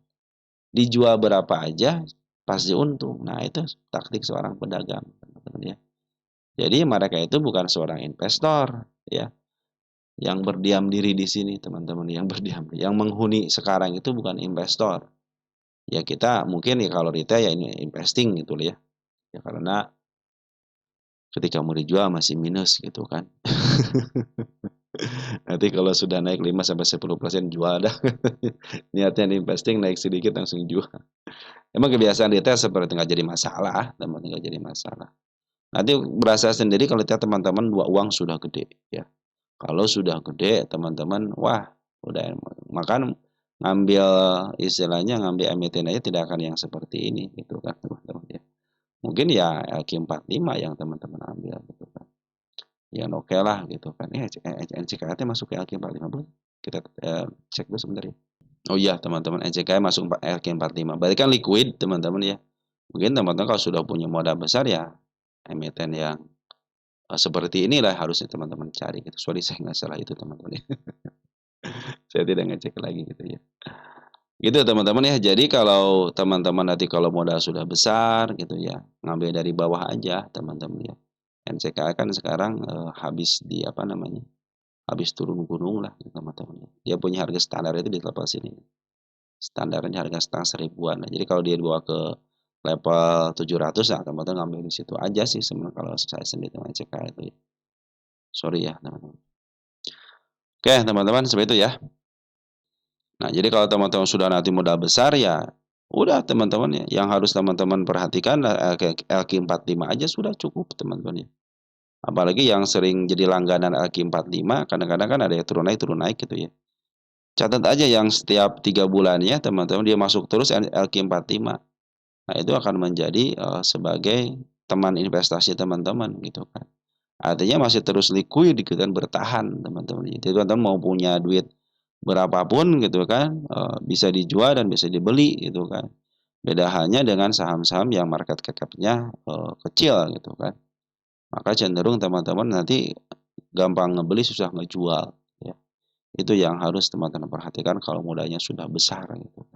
Dijual berapa aja pasti untung. Nah, itu taktik seorang pedagang, teman-teman ya. Jadi mereka itu bukan seorang investor ya, yang berdiam diri di sini, teman-teman, yang berdiam, yang menghuni sekarang itu bukan investor. Ya kita mungkin ya kalau retail ya ini investing gitu ya. Ya karena ketika mau dijual masih minus gitu kan. Nanti kalau sudah naik 5 sampai 10% jual dah. Niatnya investing naik sedikit langsung jual. Emang kebiasaan retail seperti nggak jadi masalah, teman nggak jadi masalah. Nanti berasa sendiri kalau lihat teman-teman dua uang sudah gede ya. Kalau sudah gede teman-teman, wah udah makan ngambil istilahnya ngambil emiten aja tidak akan yang seperti ini gitu kan teman-teman ya. Mungkin ya LQ45 yang teman-teman ambil gitu kan. Yang oke lah gitu kan. NCKT masuk ke LQ45 belum? Kita cek dulu sebentar ya. Oh iya teman-teman NCKT masuk LQ45. Berarti kan liquid teman-teman ya. Mungkin teman-teman kalau sudah punya modal besar ya emiten yang seperti inilah harusnya teman-teman cari gitu. Sorry saya nggak salah itu teman-teman ya. Saya tidak ngecek lagi gitu ya. Gitu teman-teman ya. Jadi kalau teman-teman nanti kalau modal sudah besar gitu ya, ngambil dari bawah aja teman-teman ya. NCK kan sekarang habis di apa namanya? Habis turun gunung lah teman-teman ya. Dia punya harga standar itu di level sini. Standarnya harga setengah seribuan. Nah, jadi kalau dia dibawa ke level 700 nah teman-teman ngambil di situ aja sih sebenarnya kalau saya sendiri dengan NCK itu ya. Sorry ya teman-teman. Oke teman-teman seperti itu ya. Nah, jadi kalau teman-teman sudah nanti modal besar ya udah teman-teman ya, yang harus teman-teman perhatikan LQ45 aja sudah cukup teman-teman ya. Apalagi yang sering jadi langganan LQ45 kadang-kadang kan ada yang turun naik gitu ya. Catat aja yang setiap 3 bulannya teman-teman dia masuk terus LQ45. Nah, itu akan menjadi sebagai teman investasi teman-teman gitu kan. Artinya masih terus liquid gitu kan, bertahan teman-teman. Jadi teman-teman mau punya duit berapapun gitu kan, bisa dijual dan bisa dibeli gitu kan. Beda halnya dengan saham-saham yang market cap-nya kecil gitu kan. Maka cenderung teman-teman nanti gampang ngebeli susah ngejual ya. Itu yang harus teman-teman perhatikan kalau modalnya sudah besar gitu.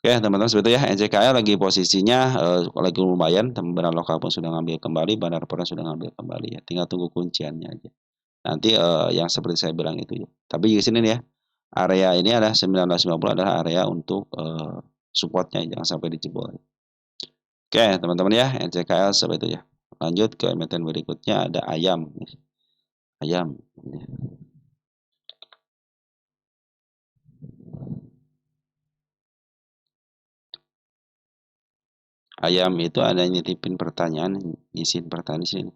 Oke, teman-teman seperti itu ya. NCKL lagi posisinya lagi lumayan, Benar Lokal pun sudah ngambil kembali, Bandar Pura sudah ngambil kembali ya. Tinggal tunggu kunciannya aja. Nanti yang seperti saya bilang itu ya. Tapi di sini nih ya, area ini adalah 1950 adalah area untuk supportnya, jangan sampai dijebol. Oke, teman-teman ya, NCKL seperti itu ya. Lanjut ke emiten berikutnya ada ayam. Ayam. Ayam itu ada nyetipin pertanyaan, ngisiin pertanyaan di sini.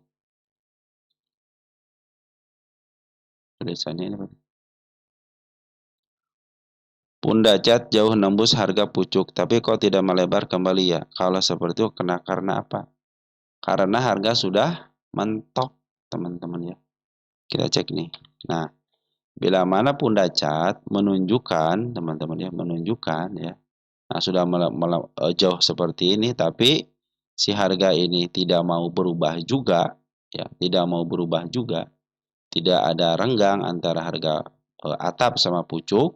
Tulisannya ini. Pundacat jauh nembus harga pucuk, tapi kok tidak melebar kembali ya? Kalau seperti itu karena apa? Karena harga sudah mentok, teman-teman ya. Kita cek nih. Nah, bila mana pundacat menunjukkan, teman-teman ya, menunjukkan ya. Nah, sudah jauh seperti ini, tapi si harga ini tidak mau berubah juga, ya, tidak mau berubah juga. Tidak ada renggang antara harga atap sama pucuk,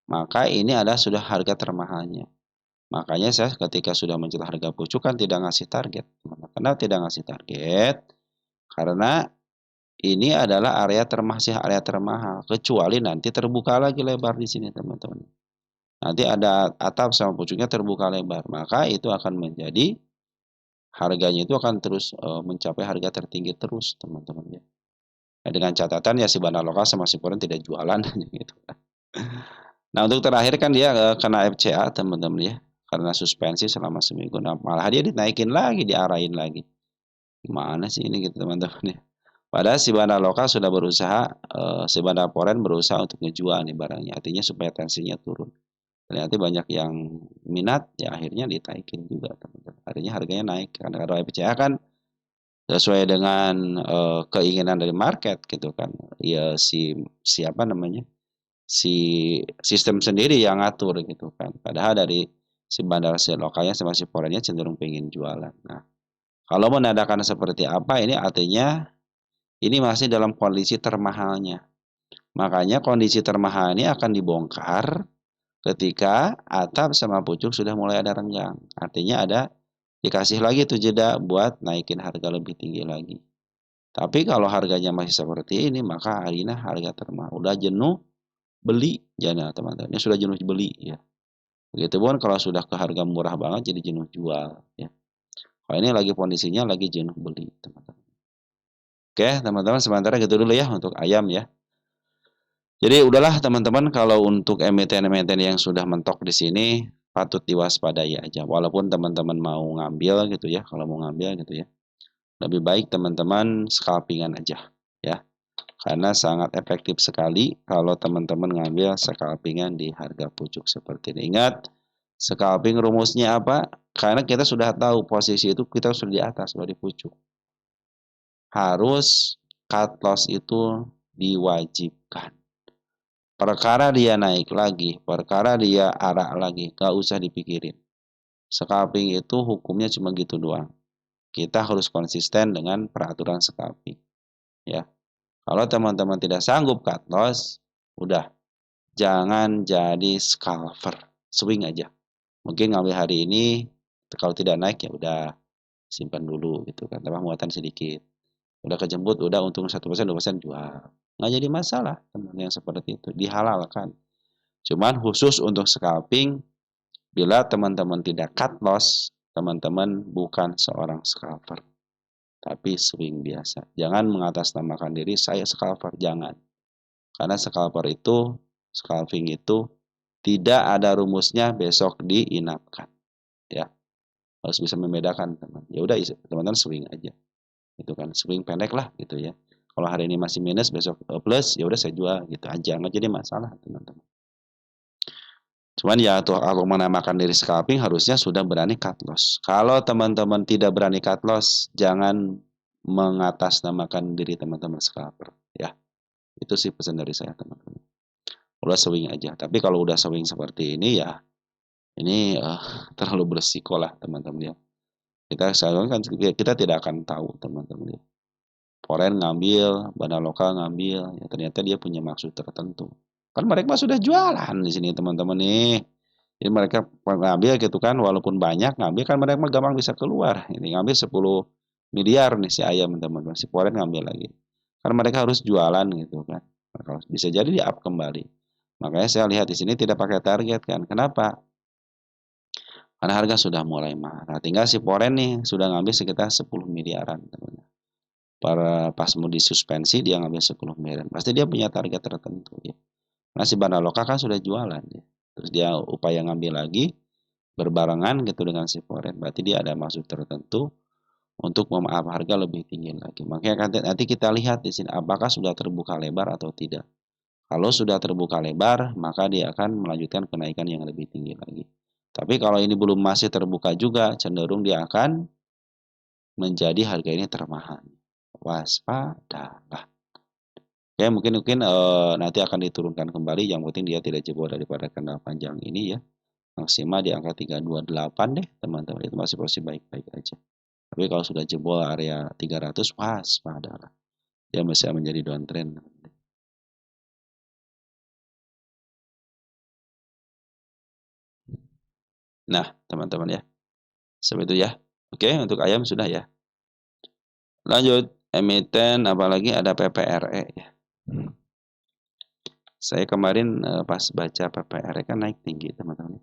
maka ini adalah sudah harga termahalnya. Makanya saya ketika sudah mencetak harga pucuk kan tidak ngasih target. Kenapa tidak ngasih target? Karena ini adalah area termahal. Kecuali nanti terbuka lagi lebar di sini teman-teman. Nanti ada atap sama pucuknya terbuka lebar. Maka itu akan menjadi harganya itu akan terus mencapai harga tertinggi terus teman-teman ya. Nah, dengan catatan ya si Bandar Lokal sama si Poren tidak jualan gitu. Nah, untuk terakhir kan dia kena FCA teman-teman ya. Karena suspensi selama seminggu. Nah, malah dia dinaikin lagi, diarahin lagi. Gimana sih ini gitu teman-teman ya. Padahal si Bandar Lokal sudah berusaha, si Bandar Poren berusaha untuk ngejual nih barangnya. Artinya supaya tensinya turun. Ternyata banyak yang minat, ya akhirnya ditaikin juga teman-teman. Artinya harganya naik. Karena kalau FCA kan sesuai dengan keinginan dari market gitu kan. Ya siapa namanya? Si sistem sendiri yang ngatur gitu kan. Padahal dari si bandar si lokalnya sama si forennya cenderung pengen jualan. Nah, kalau menandakan seperti apa ini artinya ini masih dalam kondisi termahalnya. Makanya kondisi termahal ini akan dibongkar ketika atap sama pucuk sudah mulai ada renggang. Artinya ada dikasih lagi tuh jeda buat naikin harga lebih tinggi lagi. Tapi kalau harganya masih seperti ini maka hari ini harga termahal. Udah jenuh beli jangan teman-teman. Ini sudah jenuh beli ya. Begitupun kalau sudah ke harga murah banget jadi jenuh jual ya. Kalau ini lagi kondisinya lagi jenuh beli teman-teman. Oke teman-teman sementara gitu dulu ya untuk ayam ya. Jadi udahlah teman-teman kalau untuk emiten-emiten yang sudah mentok di sini patut diwaspadai aja. Walaupun teman-teman mau ngambil gitu ya, kalau mau ngambil gitu ya. Lebih baik teman-teman scalpingan aja ya. Karena sangat efektif sekali kalau teman-teman ngambil scalpingan di harga pucuk seperti ini. Ingat, scalping rumusnya apa? Karena kita sudah tahu posisi itu kita sudah di atas, sudah di pucuk. Harus cut loss itu diwajibkan. Perkara dia naik lagi, perkara dia arak lagi, gak usah dipikirin. Scalping itu hukumnya cuma gitu doang. Kita harus konsisten dengan peraturan scalping. Ya, kalau teman-teman tidak sanggup cut loss, udah jangan jadi scalper, swing aja. Mungkin ngambil hari ini, kalau tidak naik ya udah simpan dulu gitu kan, tambah muatan sedikit. Udah kejemput, udah untung 1%, 2% jual. Nggak jadi masalah teman yang seperti itu, dihalalkan. Cuman khusus untuk scalping, bila teman-teman tidak cut loss, teman-teman bukan seorang scalper, tapi swing biasa. Jangan mengatasnamakan diri saya scalper, jangan. Karena scalper itu scalping itu tidak ada rumusnya besok diinapkan, ya. Harus bisa membedakan, teman. Ya udah teman-teman swing aja. Itu kan swing pendek lah gitu ya. Kalau hari ini masih minus, besok plus, ya udah saya jual gitu aja, nggak jadi masalah, teman-teman. Cuman ya tuh kalau menamakan diri scalping harusnya sudah berani cut loss. Kalau teman-teman tidak berani cut loss, jangan mengatasnamakan diri teman-teman scalper, ya. Itu sih pesan dari saya, teman-teman. Udah swing aja. Tapi kalau udah swing seperti ini ya, ini terlalu beresiko lah, teman-teman ya. Kita tidak akan tahu, teman-teman ya. Foreign ngambil, Bana lokal ngambil, ya ternyata dia punya maksud tertentu. Kan mereka sudah jualan di sini, teman-teman nih. Jadi mereka ngambil gitu kan, walaupun banyak ngambil kan mereka gampang bisa keluar. Ini ngambil 10 miliar nih si ayam, teman-teman. Si Foreign ngambil lagi. Karena mereka harus jualan gitu kan. Bisa jadi di up kembali. Makanya saya lihat di sini tidak pakai target kan. Kenapa? Karena harga sudah mulai mahal. Nah, tinggal si Foreign nih sudah ngambil sekitar 10 miliaran, teman-teman. Pas mau disuspensi dia ngambil 10 miliaran. Pasti dia punya target tertentu ya. Nah si Banaloka kan sudah jualan ya. Terus dia upaya ngambil lagi berbarengan gitu dengan si Foreign. Berarti dia ada maksud tertentu untuk memaaf harga lebih tinggi lagi. Makanya nanti kita lihat di sini apakah sudah terbuka lebar atau tidak. Kalau sudah terbuka lebar, maka dia akan melanjutkan kenaikan yang lebih tinggi lagi. Tapi kalau ini belum masih terbuka juga, cenderung dia akan menjadi harga ini termahal. Waspadalah. Ya mungkin nanti akan diturunkan kembali. Yang penting dia tidak jebol daripada kanal panjang ini ya. Maksimal di angka 328 deh teman-teman. Itu masih posisi baik-baik aja. Tapi kalau sudah jebol area 300, waspadalah. Dia bisa menjadi downtrend. Nah, teman-teman ya. Seperti itu ya. Oke, untuk ayam sudah ya. Lanjut, emiten apalagi ada PPRE ya. Saya kemarin pas baca PPRE kan naik tinggi, teman-teman.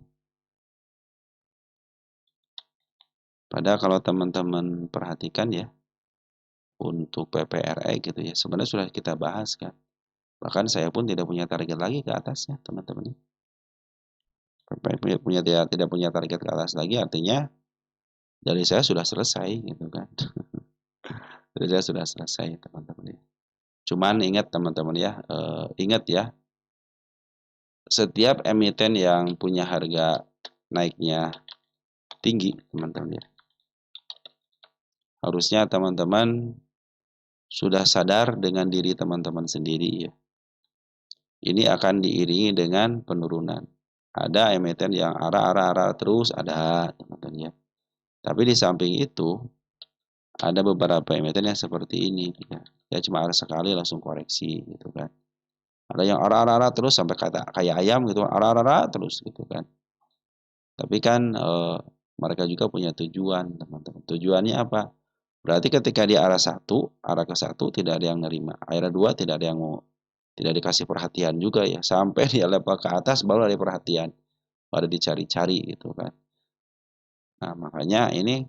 Padahal kalau teman-teman perhatikan ya, untuk PPRE gitu ya, sebenarnya sudah kita bahas kan. Bahkan saya pun tidak punya target lagi ke atasnya, teman-teman. Tidak punya target ke atas lagi, artinya dari saya sudah selesai gitu kan. Dari saya sudah selesai, teman-teman. Cuman ingat teman-teman ya, ingat ya, setiap emiten yang punya harga naiknya tinggi, teman-teman ya, harusnya teman-teman sudah sadar dengan diri teman-teman sendiri ya. Ini akan diiringi dengan penurunan. Ada emiten yang arah terus, ada teman-teman ya. Tapi di samping itu, ada beberapa emiten yang seperti ini ya. Ya cuma arah sekali langsung koreksi gitu kan. Ada yang arah terus sampai kayak ayam gitu, arah terus gitu kan. Tapi kan mereka juga punya tujuan, teman-teman. Tujuannya apa? Berarti ketika di arah ke satu tidak ada yang nerima. Arah dua tidak ada yang mau, tidak dikasih perhatian juga ya. Sampai di level ke atas baru ada perhatian, baru dicari-cari gitu kan. Nah makanya ini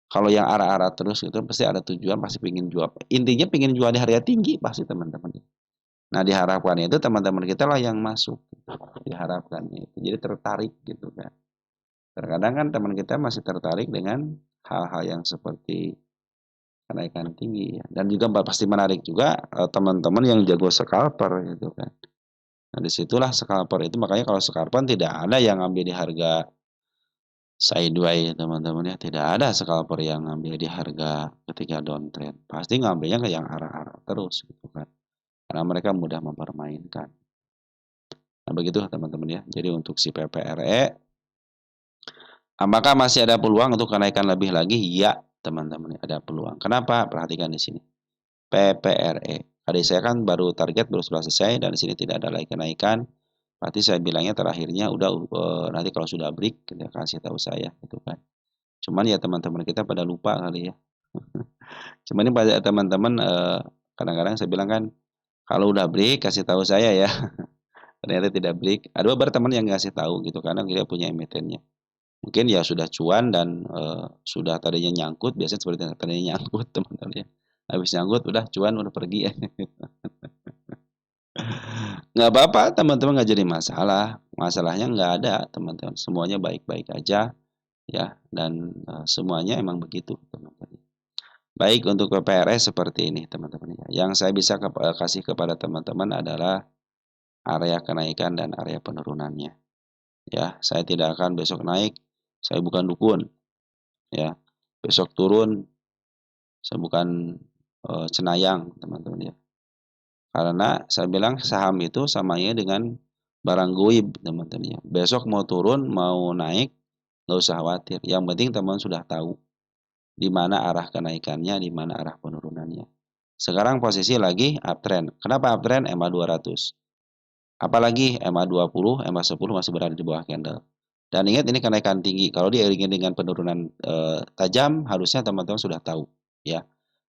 kalau yang arah terus itu pasti ada tujuan, pasti pingin jual. Intinya pingin jual di harga tinggi pasti teman-teman. Nah diharapkan itu teman-teman kita lah yang masuk, diharapkan itu. Jadi tertarik gitu kan. Terkadang kan teman kita masih tertarik dengan hal-hal yang seperti kenaikan tinggi ya. Dan juga pasti menarik juga teman-teman yang jago scalper gitu kan. Nah disitulah scalper itu, makanya kalau scalper tidak ada yang ambil di harga sideways teman-teman ya. Tidak ada scalper yang ngambil di harga ketika downtrend. Pasti ngambilnya ke yang arah-arah terus gitu kan. Karena mereka mudah mempermainkan. Nah begitu teman-teman ya. Jadi untuk si PPRE, apakah masih ada peluang untuk kenaikan lebih lagi? Ya teman-teman, ada peluang. Kenapa? Perhatikan di sini. PPRE. Adik saya kan baru target baru selesai dan di sini tidak ada lagi kenaikan. Berarti saya bilangnya terakhirnya udah nanti kalau sudah break kita kasih tahu saya gitu kan. Cuman ya teman-teman kita pada lupa kali ya. Cuman ini pada teman-teman kadang-kadang saya bilang kan kalau udah break kasih tahu saya ya. Ternyata tidak break. Ada beberapa teman yang ngasih tahu gitu karena dia punya emitennya. Mungkin ya sudah cuan dan sudah tadinya nyangkut, biasanya seperti tadinya nyangkut teman-teman ya. Habis nyangkut udah cuan udah pergi ya. Nggak apa-apa, teman-teman nggak jadi masalah. Masalahnya nggak ada, teman-teman. Semuanya baik-baik aja, ya. Dan semuanya emang begitu, teman-teman. Baik untuk PPRS seperti ini, teman-teman. Yang saya bisa kasih kepada teman-teman adalah area kenaikan dan area penurunannya. Ya, saya tidak akan besok naik, saya bukan dukun. Ya, besok turun, saya bukan cenayang, teman-teman ya. Karena saya bilang saham itu samanya dengan barang goib, teman-teman ya. Besok mau turun, mau naik, nggak usah khawatir. Yang penting teman sudah tahu di mana arah kenaikannya, di mana arah penurunannya. Sekarang posisi lagi uptrend. Kenapa uptrend? EMA 200. Apalagi EMA 20, EMA 10 masih berada di bawah candle. Dan ingat ini kenaikan tinggi. Kalau diiringi dengan penurunan tajam, harusnya teman-teman sudah tahu, ya.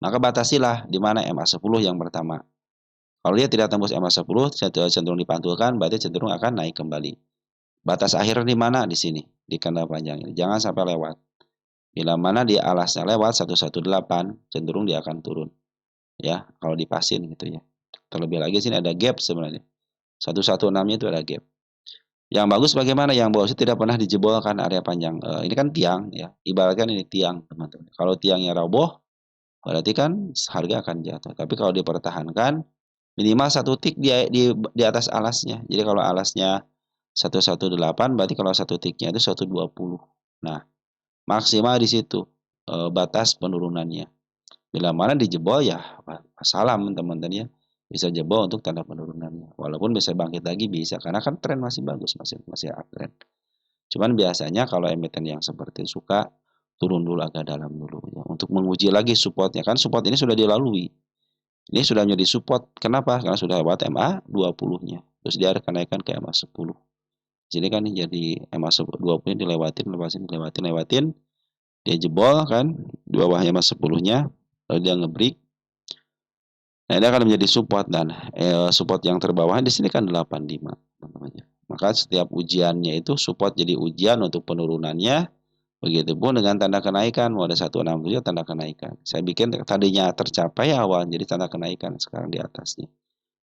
Maka batasilah di mana EMA 10 yang pertama. Kalau dia tidak tembus EMA 10, cenderung dipantulkan, berarti cenderung akan naik kembali. Batas akhir di mana? Di sini, di candle panjang ini. Jangan sampai lewat. Bila mana di alasnya lewat 118, cenderung dia akan turun. Ya, kalau dipasin gitu ya. Terlebih lagi sini ada gap sebenarnya. 116-nya itu ada gap. Yang bagus bagaimana? Yang bagus itu tidak pernah dijebolkan area panjang. Ini kan tiang ya. Ibaratkan ini tiang, teman-teman. Kalau tiangnya roboh, berarti kan harga akan jatuh. Tapi kalau dipertahankan, minimal satu tick di atas alasnya. Jadi kalau alasnya 118, berarti kalau satu ticknya itu 120. Nah, maksimal di situ batas penurunannya. Bila mana dijebol ya salam, teman-teman ya. Bisa jebol untuk tanda penurunannya. Walaupun bisa bangkit lagi bisa, karena kan tren masih bagus, masih uptrend. Cuman biasanya kalau emiten yang seperti suka turun dulu agak dalam dulu ya, untuk menguji lagi supportnya. Kan support ini sudah dilalui. Ini sudah menjadi support. Kenapa? Karena sudah lewat MA 20-nya. Terus dia kenaikan ke MA 10. Jadi kan jadi MA 20-nya dilewatin. Dia jebol kan di bawah MA 10-nya. Lalu dia ngebreak. Nah, ini akan menjadi support, dan support yang terbawah di sini kan 85 namanya. Maka setiap ujiannya itu support jadi ujian untuk penurunannya. Begitupun dengan tanda kenaikan, mau ada 167 tanda kenaikan. Saya bikin tadinya tercapai awal jadi tanda kenaikan sekarang di atasnya.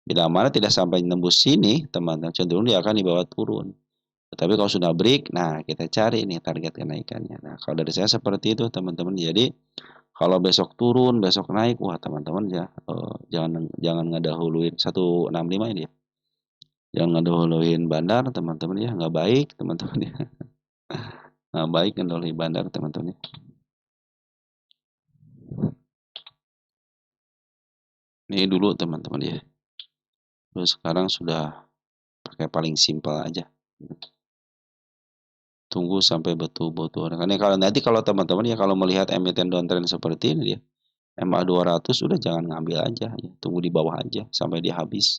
Bila mana tidak sampai nembus sini, teman-teman, cenderung dia akan dibawa turun. Tetapi kalau sudah break, nah kita cari ini target kenaikannya. Nah, kalau dari saya seperti itu, teman-teman. Jadi kalau besok turun, besok naik, wah teman-teman ya, jangan ngedahuluin 165 ini ya. Jangan ngedahuluin bandar, teman-teman ya, nggak baik, teman-teman ya. Nggak baik ngedahuluin bandar, teman-teman ya. Ini dulu, teman-teman ya. Terus sekarang sudah pakai paling simpel aja. Tunggu sampai betul-betul. Karena kalau nanti kalau teman-teman ya kalau melihat emiten downtrend seperti ini ya, MA 200 udah jangan ngambil aja ya. Tunggu di bawah aja sampai dia habis.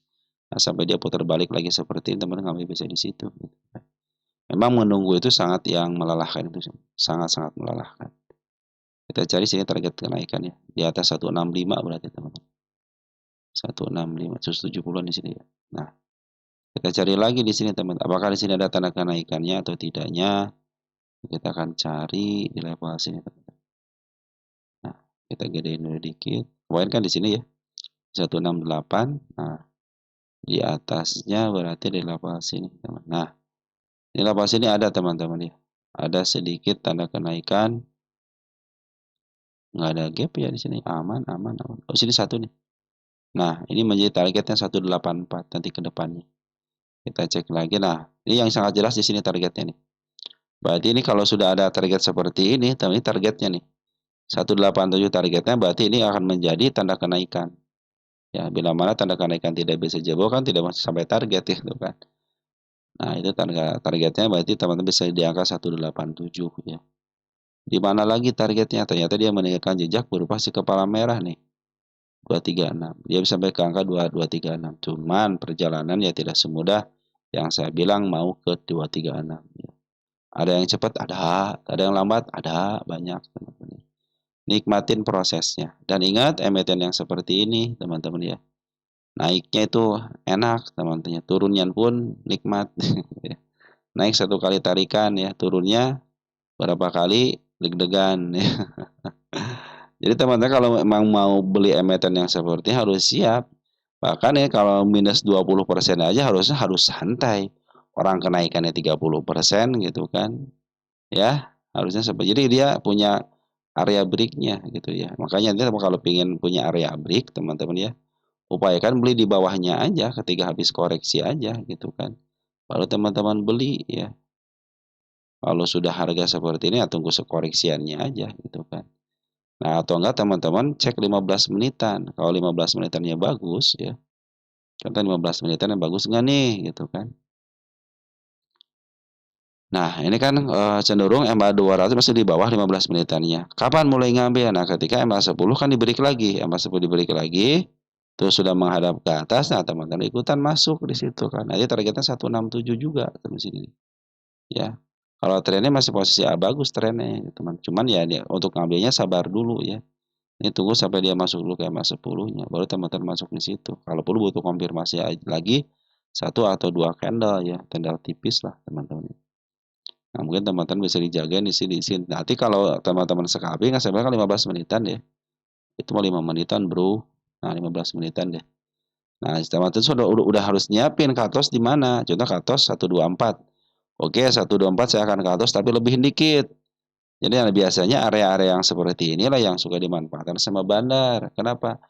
Nah, sampai dia putar balik lagi seperti ini, teman-teman ngambil bisa di situ. Memang menunggu itu sangat yang melelahkan, itu sangat-sangat melelahkan. Kita cari sini target kenaikan ya. Di atas 165 berarti, teman-teman. 165, 170-an di sini ya. Nah, kita cari lagi di sini, teman. Apakah di sini ada tanda kenaikannya atau tidaknya? Kita akan cari di level sini, teman. Nah, kita gedein dulu dikit. Kemarin kan di sini ya, 168. Nah, di atasnya berarti di level sini, teman. Nah, di level sini ada, teman-teman ya. Ada sedikit tanda kenaikan. Nggak ada gap ya di sini. Aman, aman, aman. Oh, sini satu nih. Nah, ini menjadi targetnya 184 nanti ke depannya. Kita cek lagi. Nah, ini yang sangat jelas di sini targetnya nih. Berarti ini kalau sudah ada target seperti ini targetnya nih. 187 targetnya, berarti ini akan menjadi tanda kenaikan. Ya, bila mana tanda kenaikan tidak bisa jebol kan tidak masuk sampai target ya, gitu kan. Nah, itu targetnya berarti teman-teman bisa di angka 187 ya. Di mana lagi targetnya? Ternyata dia meninggalkan jejak berupa si kepala merah nih. 236. Dia bisa sampai ke angka 2236. Cuman perjalanan ya tidak semudah yang saya bilang mau ke 236 ya. Ada yang cepat, ada yang lambat, ada banyak, teman-teman. Nikmatin prosesnya. Dan ingat emiten yang seperti ini, teman-teman ya. Naiknya itu enak, teman-teman. Turunnya pun nikmat. Naik satu kali tarikan ya, turunnya berapa kali deg-degan ya. Jadi teman-teman kalau memang mau beli emiten yang seperti harus siap. Bahkan ya kalau minus 20% aja harus santai. Orang kenaikannya 30% gitu kan. Ya, harusnya seperti jadi dia punya area break-nya gitu ya. Makanya nanti kalau pengen punya area break, teman-teman ya, upayakan beli di bawahnya aja ketika habis koreksi aja gitu kan. Baru teman-teman beli ya. Kalau sudah harga seperti ini ya tunggu sekoreksiannya aja gitu kan. Nah, atau enggak teman-teman cek 15 menitan. Kalau 15 menitannya bagus ya. Contoh 15 menitan yang bagus enggak nih gitu kan. Nah, ini kan cenderung MA 200 masih di bawah 15 menitannya. Kapan mulai ngambil? Nah, ketika MA 10 kan dibreak lagi, MA 10 dibreak lagi, terus sudah menghadap ke atas, nah teman-teman ikutan masuk di situ kan. Nanti targetnya 167 juga di sini ya. Kalau trennya masih posisi A bagus trennya, teman. Cuman ya dia, untuk ngambilnya sabar dulu ya. Ini tunggu sampai dia masuk dulu ke MA 10-nya, baru teman-teman masuk di situ. Kalau perlu butuh konfirmasi lagi satu atau dua candle ya, candle tipis lah teman-teman. Nah, mungkin teman-teman bisa dijaga di sini, di sini. Nanti kalau teman-teman sekali nggak sampai kan 15 menitan ya. Itu mau 5 menitan, Bro. Nah, 15 menitan deh. Nah, teman-teman udah harus nyiapin cut loss di mana? Contoh cut loss 124. Oke, 124 saya akan cut loss tapi lebihin dikit. Jadi biasanya area-area yang seperti inilah yang suka dimanfaatkan sama bandar. Kenapa?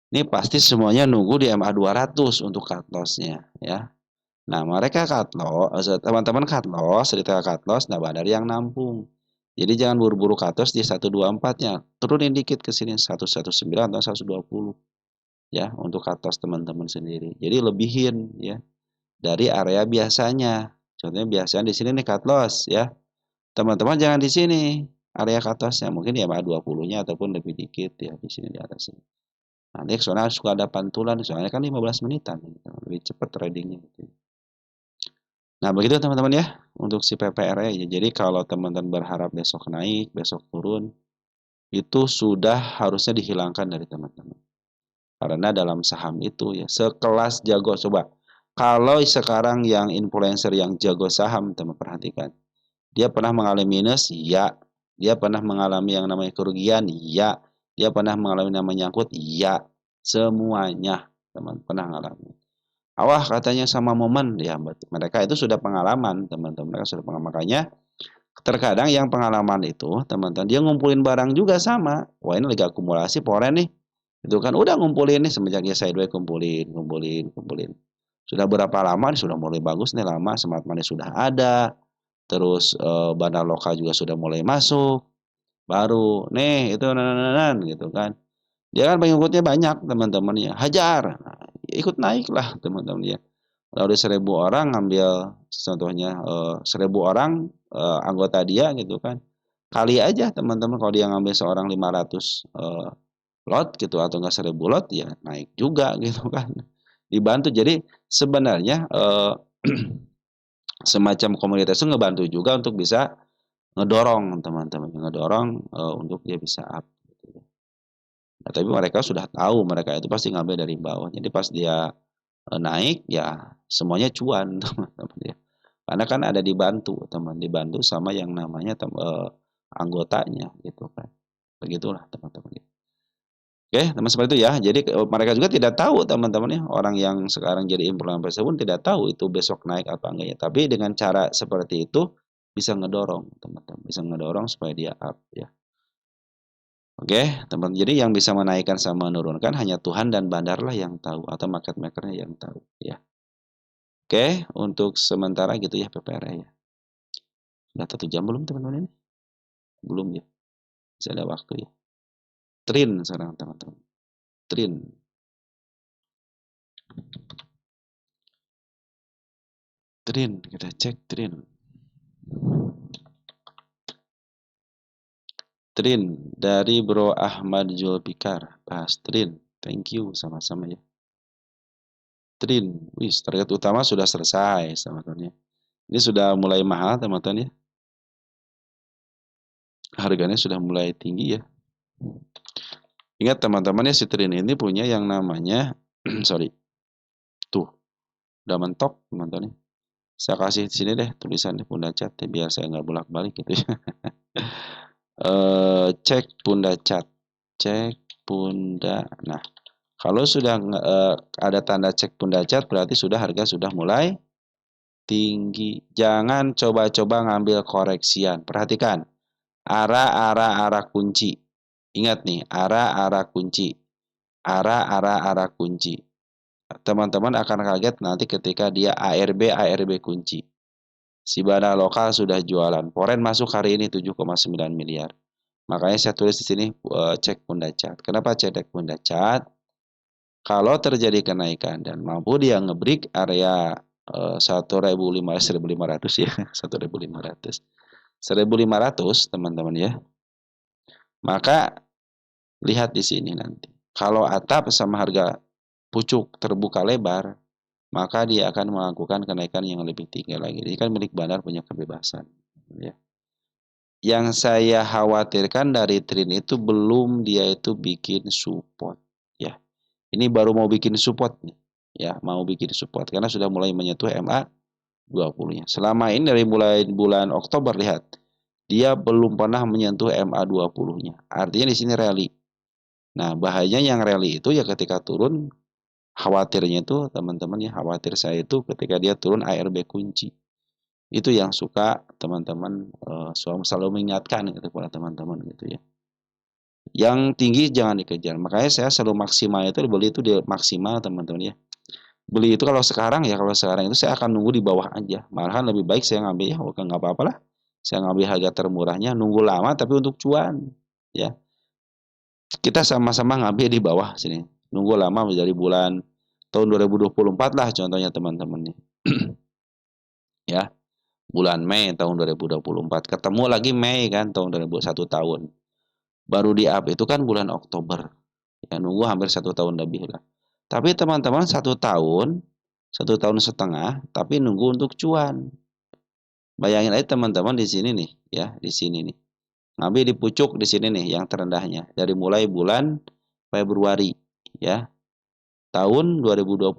Ini pasti semuanya nunggu di MA 200 untuk cut loss-nya ya. Nah, mereka cut loss, teman-teman cut loss, retail cut loss, nah bandar yang nampung. Jadi jangan buru-buru cut loss di 124-nya. Turunin dikit ke sini 119 atau 120 ya untuk cut loss teman-teman sendiri. Jadi lebihin ya dari area biasanya. Contohnya biasanya di sini nih cut loss ya. Teman-teman jangan di sini area cut loss-nya, mungkin di MA 20-nya ataupun lebih dikit ya di sini di atas ini. Nanti soalnya suka ada pantulan, soalnya kan 15 menitan, gitu. Lebih cepat tradingnya gitu. Nah, begitu teman-teman ya untuk si PPR ya. Jadi kalau teman-teman berharap besok naik, besok turun, itu sudah harusnya dihilangkan dari teman-teman. Karena dalam saham itu ya sekelas jago coba. Kalau sekarang yang influencer yang jago saham, teman perhatikan. Dia pernah mengalami minus, ya. Dia pernah mengalami yang namanya kerugian, ya. Dia pernah mengalami namanya nyangkut, ya. Semuanya teman pernah mengalami. Awah katanya sama momen ya, mereka itu sudah pengalaman teman-teman, mereka sudah pengalaman. Makanya terkadang yang pengalaman itu teman-teman dia ngumpulin barang juga sama. Wah ini lagi akumulasi poren nih, itu kan udah ngumpulin nih semenjak dia sideways kumpulin. Sudah berapa lama nih sudah mulai bagus nih, lama smart money sudah ada, terus bandar lokal juga sudah mulai masuk, baru nih itu gitu kan. Dia kan pengikutnya banyak teman-teman ya, hajar, nah, ikut naik lah teman-teman ya. Kalau ada 1.000 orang ngambil contohnya 1.000 orang anggota dia gitu kan. Kali aja teman-teman kalau dia ngambil seorang 500 lot gitu atau enggak 1.000 lot ya naik juga gitu kan. Dibantu. Jadi sebenarnya semacam komunitas itu ngebantu juga untuk bisa ngedorong teman-teman, ngedorong untuk dia bisa up gitu. Nah, tapi mereka sudah tahu mereka itu pasti ngambil dari bawah. Jadi pas dia naik ya semuanya cuan teman-teman ya. Karena kan ada dibantu teman, dibantu sama yang namanya anggotanya gitu kan. Begitulah teman-teman ya. Oke, teman seperti itu ya. Jadi mereka juga tidak tahu teman-teman ya, orang yang sekarang jadi influencer pun tidak tahu itu besok naik apa enggak ya. Tapi dengan cara seperti itu bisa ngedorong teman-teman, bisa ngedorong supaya dia up ya. Oke, teman. Jadi yang bisa menaikkan sama menurunkan hanya Tuhan dan bandar lah yang tahu atau market makernya yang tahu ya. Oke, untuk sementara gitu ya PPR ya. Sudah 1 jam belum teman-teman ini? Belum ya. Masih ada waktu ya. Trin sekarang teman-teman. Trin. Trin, kita cek Trin. Trin dari Bro Ahmad Zulfikar. Bahas Trin. Thank you sama-sama ya. Trin. Wih, target utama sudah selesai teman-teman ya. Ini sudah mulai mahal teman-teman ya. Harganya sudah mulai tinggi ya. Ingat teman-teman ya, si Trin ini punya yang namanya sorry. Tuh, udah mentok teman-teman ya. Saya kasih di sini deh tulisannya Punda Chat ya, biar saya nggak bolak-balik gitu ya. Cek Punda Chat. Cek Punda. Nah, Kalau sudah ada tanda cek pundacat berarti sudah harga sudah mulai tinggi. Jangan coba-coba ngambil koreksian. Perhatikan, arah kunci. Ingat nih, arah kunci. Arah kunci. Teman-teman akan kaget nanti ketika dia ARB kunci. Sibana lokal sudah jualan. Poren masuk hari ini 7,9 miliar. Makanya saya tulis di sini cek pundacat. Kenapa cek pundacat? Kalau terjadi kenaikan dan mampu dia ngebreak area 1.500 ya, 1.500. 1.500 teman-teman ya. Maka lihat di sini nanti. Kalau atap sama harga pucuk terbuka lebar, maka dia akan melakukan kenaikan yang lebih tinggi lagi. Ini kan milik bandar punya kebebasan. Ya. Yang saya khawatirkan dari Trin itu belum dia itu bikin support. Ya, ini baru mau bikin support nih. Ya, mau bikin support karena sudah mulai menyentuh MA 20-nya. Selama ini dari mulai bulan Oktober lihat, dia belum pernah menyentuh MA 20-nya. Artinya di sini rally. Nah, bahayanya yang rally itu ya ketika turun, khawatirnya itu teman-teman ya, khawatir saya itu ketika dia turun ARB kunci. Itu yang suka teman-teman selalu mengingatkan gitu kepada teman-teman gitu ya. Yang tinggi jangan dikejar. Makanya saya selalu maksimal itu beli itu di maksimal teman-teman ya. Beli itu kalau sekarang itu saya akan nunggu di bawah aja. Malahan lebih baik saya ngambil ya, oke nggak apa-apa lah. Saya ngambil harga termurahnya, nunggu lama tapi untuk cuan ya. Kita sama-sama ngambil di bawah sini. Nunggu lama menjadi bulan tahun 2024 lah contohnya teman-teman nih. Ya, bulan Mei tahun 2024. Ketemu lagi Mei kan tahun 2001 tahun. Baru di up itu kan bulan Oktober. Ya, nunggu hampir 1 tahun lebih lah. Tapi teman-teman 1 tahun, 1 tahun setengah, tapi nunggu untuk cuan. Bayangin aja teman-teman di sini nih, ya di sini nih. Ngambil di pucuk di sini nih yang terendahnya dari mulai bulan Februari, ya tahun 2022.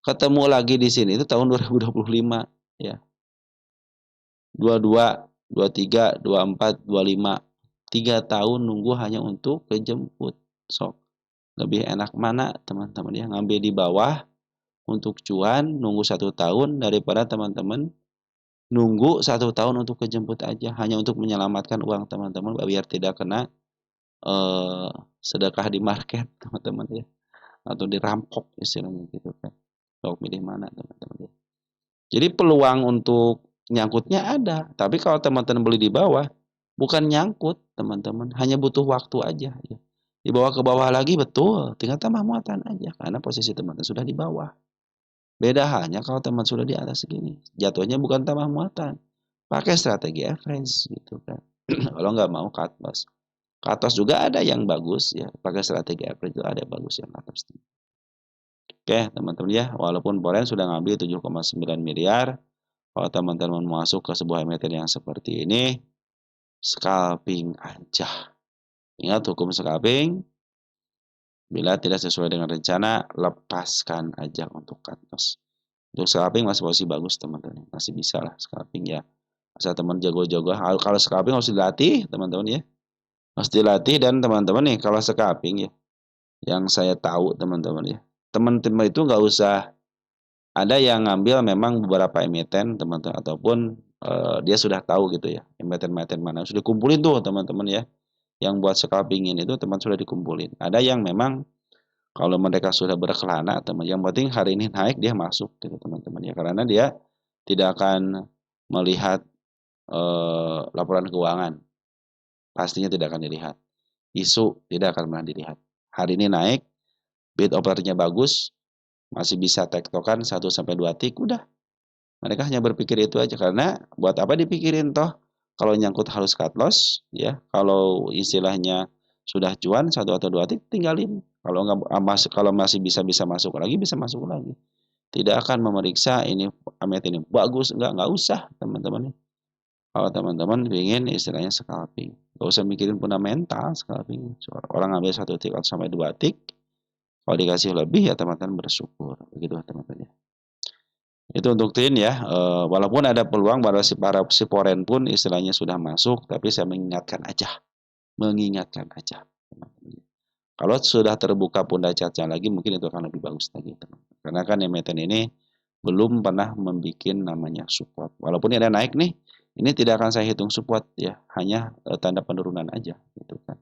Ketemu lagi di sini itu tahun 2025, ya 22, 23, 24, 25. 3 tahun nunggu hanya untuk kejemput. Sok. Lebih enak mana teman-teman ya ngambil di bawah untuk cuan nunggu 1 tahun daripada teman-teman nunggu 1 tahun untuk kejemput aja hanya untuk menyelamatkan uang teman-teman biar tidak kena eh, sedekah di market teman-teman ya atau dirampok istilahnya gitu kan. Kalau pilih mana teman-teman ya. Jadi peluang untuk nyangkutnya ada, tapi kalau teman-teman beli di bawah bukan nyangkut teman-teman, hanya butuh waktu aja ya. Dibawa ke bawah lagi betul, tinggal tambah muatan aja karena posisi teman-teman sudah di bawah. Beda halnya kalau teman sudah di atas segini, jatuhnya bukan tambah muatan, pakai strategi average gitu kan. Kalau nggak mau cut loss. Cut loss juga ada yang bagus ya, pakai strategi average itu ada yang bagus yang cut loss. Oke teman-teman ya, walaupun Poren sudah ngambil 7,9 miliar, kalau teman-teman masuk ke sebuah emiten yang seperti ini, scalping aja. Ingat hukum scalping, bila tidak sesuai dengan rencana, lepaskan aja untuk cut loss. Untuk scalping masih posisi bagus teman-teman, masih bisa lah scalping ya. Asal teman jago-jago, kalau scalping harus dilatih teman-teman ya. Harus dilatih dan teman-teman nih kalau scalping ya, yang saya tahu teman-teman ya. Teman-teman itu nggak usah ada yang ngambil memang beberapa emiten teman-teman ataupun dia sudah tahu gitu ya emiten-emiten mana sudah dikumpulin tuh teman-teman ya yang buat scalpingin itu teman sudah dikumpulin ada yang memang kalau mereka sudah berkelana teman yang penting hari ini naik dia masuk gitu teman-teman ya karena dia tidak akan melihat laporan keuangan pastinya tidak akan dilihat isu tidak akan pernah dilihat hari ini naik bid offernya bagus masih bisa tektokan 1 sampai 2 tik udah mereka hanya berpikir itu aja karena buat apa dipikirin toh kalau nyangkut harus cut loss ya kalau istilahnya sudah cuan 1 atau 2 tik tinggalin kalau masih bisa masuk lagi bisa masuk lagi tidak akan memeriksa ini amet ini bagus nggak usah teman-teman kalau teman-teman ingin istilahnya scalping nggak usah mikirin fundamental scalping orang ambil 1 tik atau 2 tik kalau dikasih lebih ya teman-teman bersyukur begitu teman-teman ya itu untuk tin ya walaupun ada peluang para si Poren pun istilahnya sudah masuk tapi saya mengingatkan aja Kalau sudah terbuka Punda Chat-nya lagi mungkin itu akan lebih bagus lagi, teman. Karena kan emiten ini belum pernah membuat namanya support. Walaupun ini ada naik nih, ini tidak akan saya hitung support ya, hanya tanda penurunan aja gitu kan.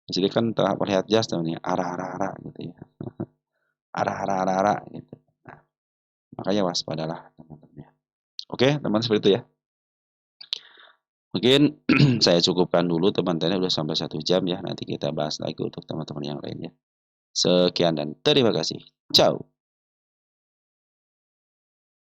Di sini kan terlihat jelas teman ya, arah-arah gitu ya. Arah-arah gitu. Nah, makanya waspadalah teman-teman ya. Oke, teman seperti itu ya. Mungkin saya cukupkan dulu teman-teman, udah sampai 1 jam ya. Nanti kita bahas lagi untuk teman-teman yang lainnya. Sekian dan terima kasih. Ciao.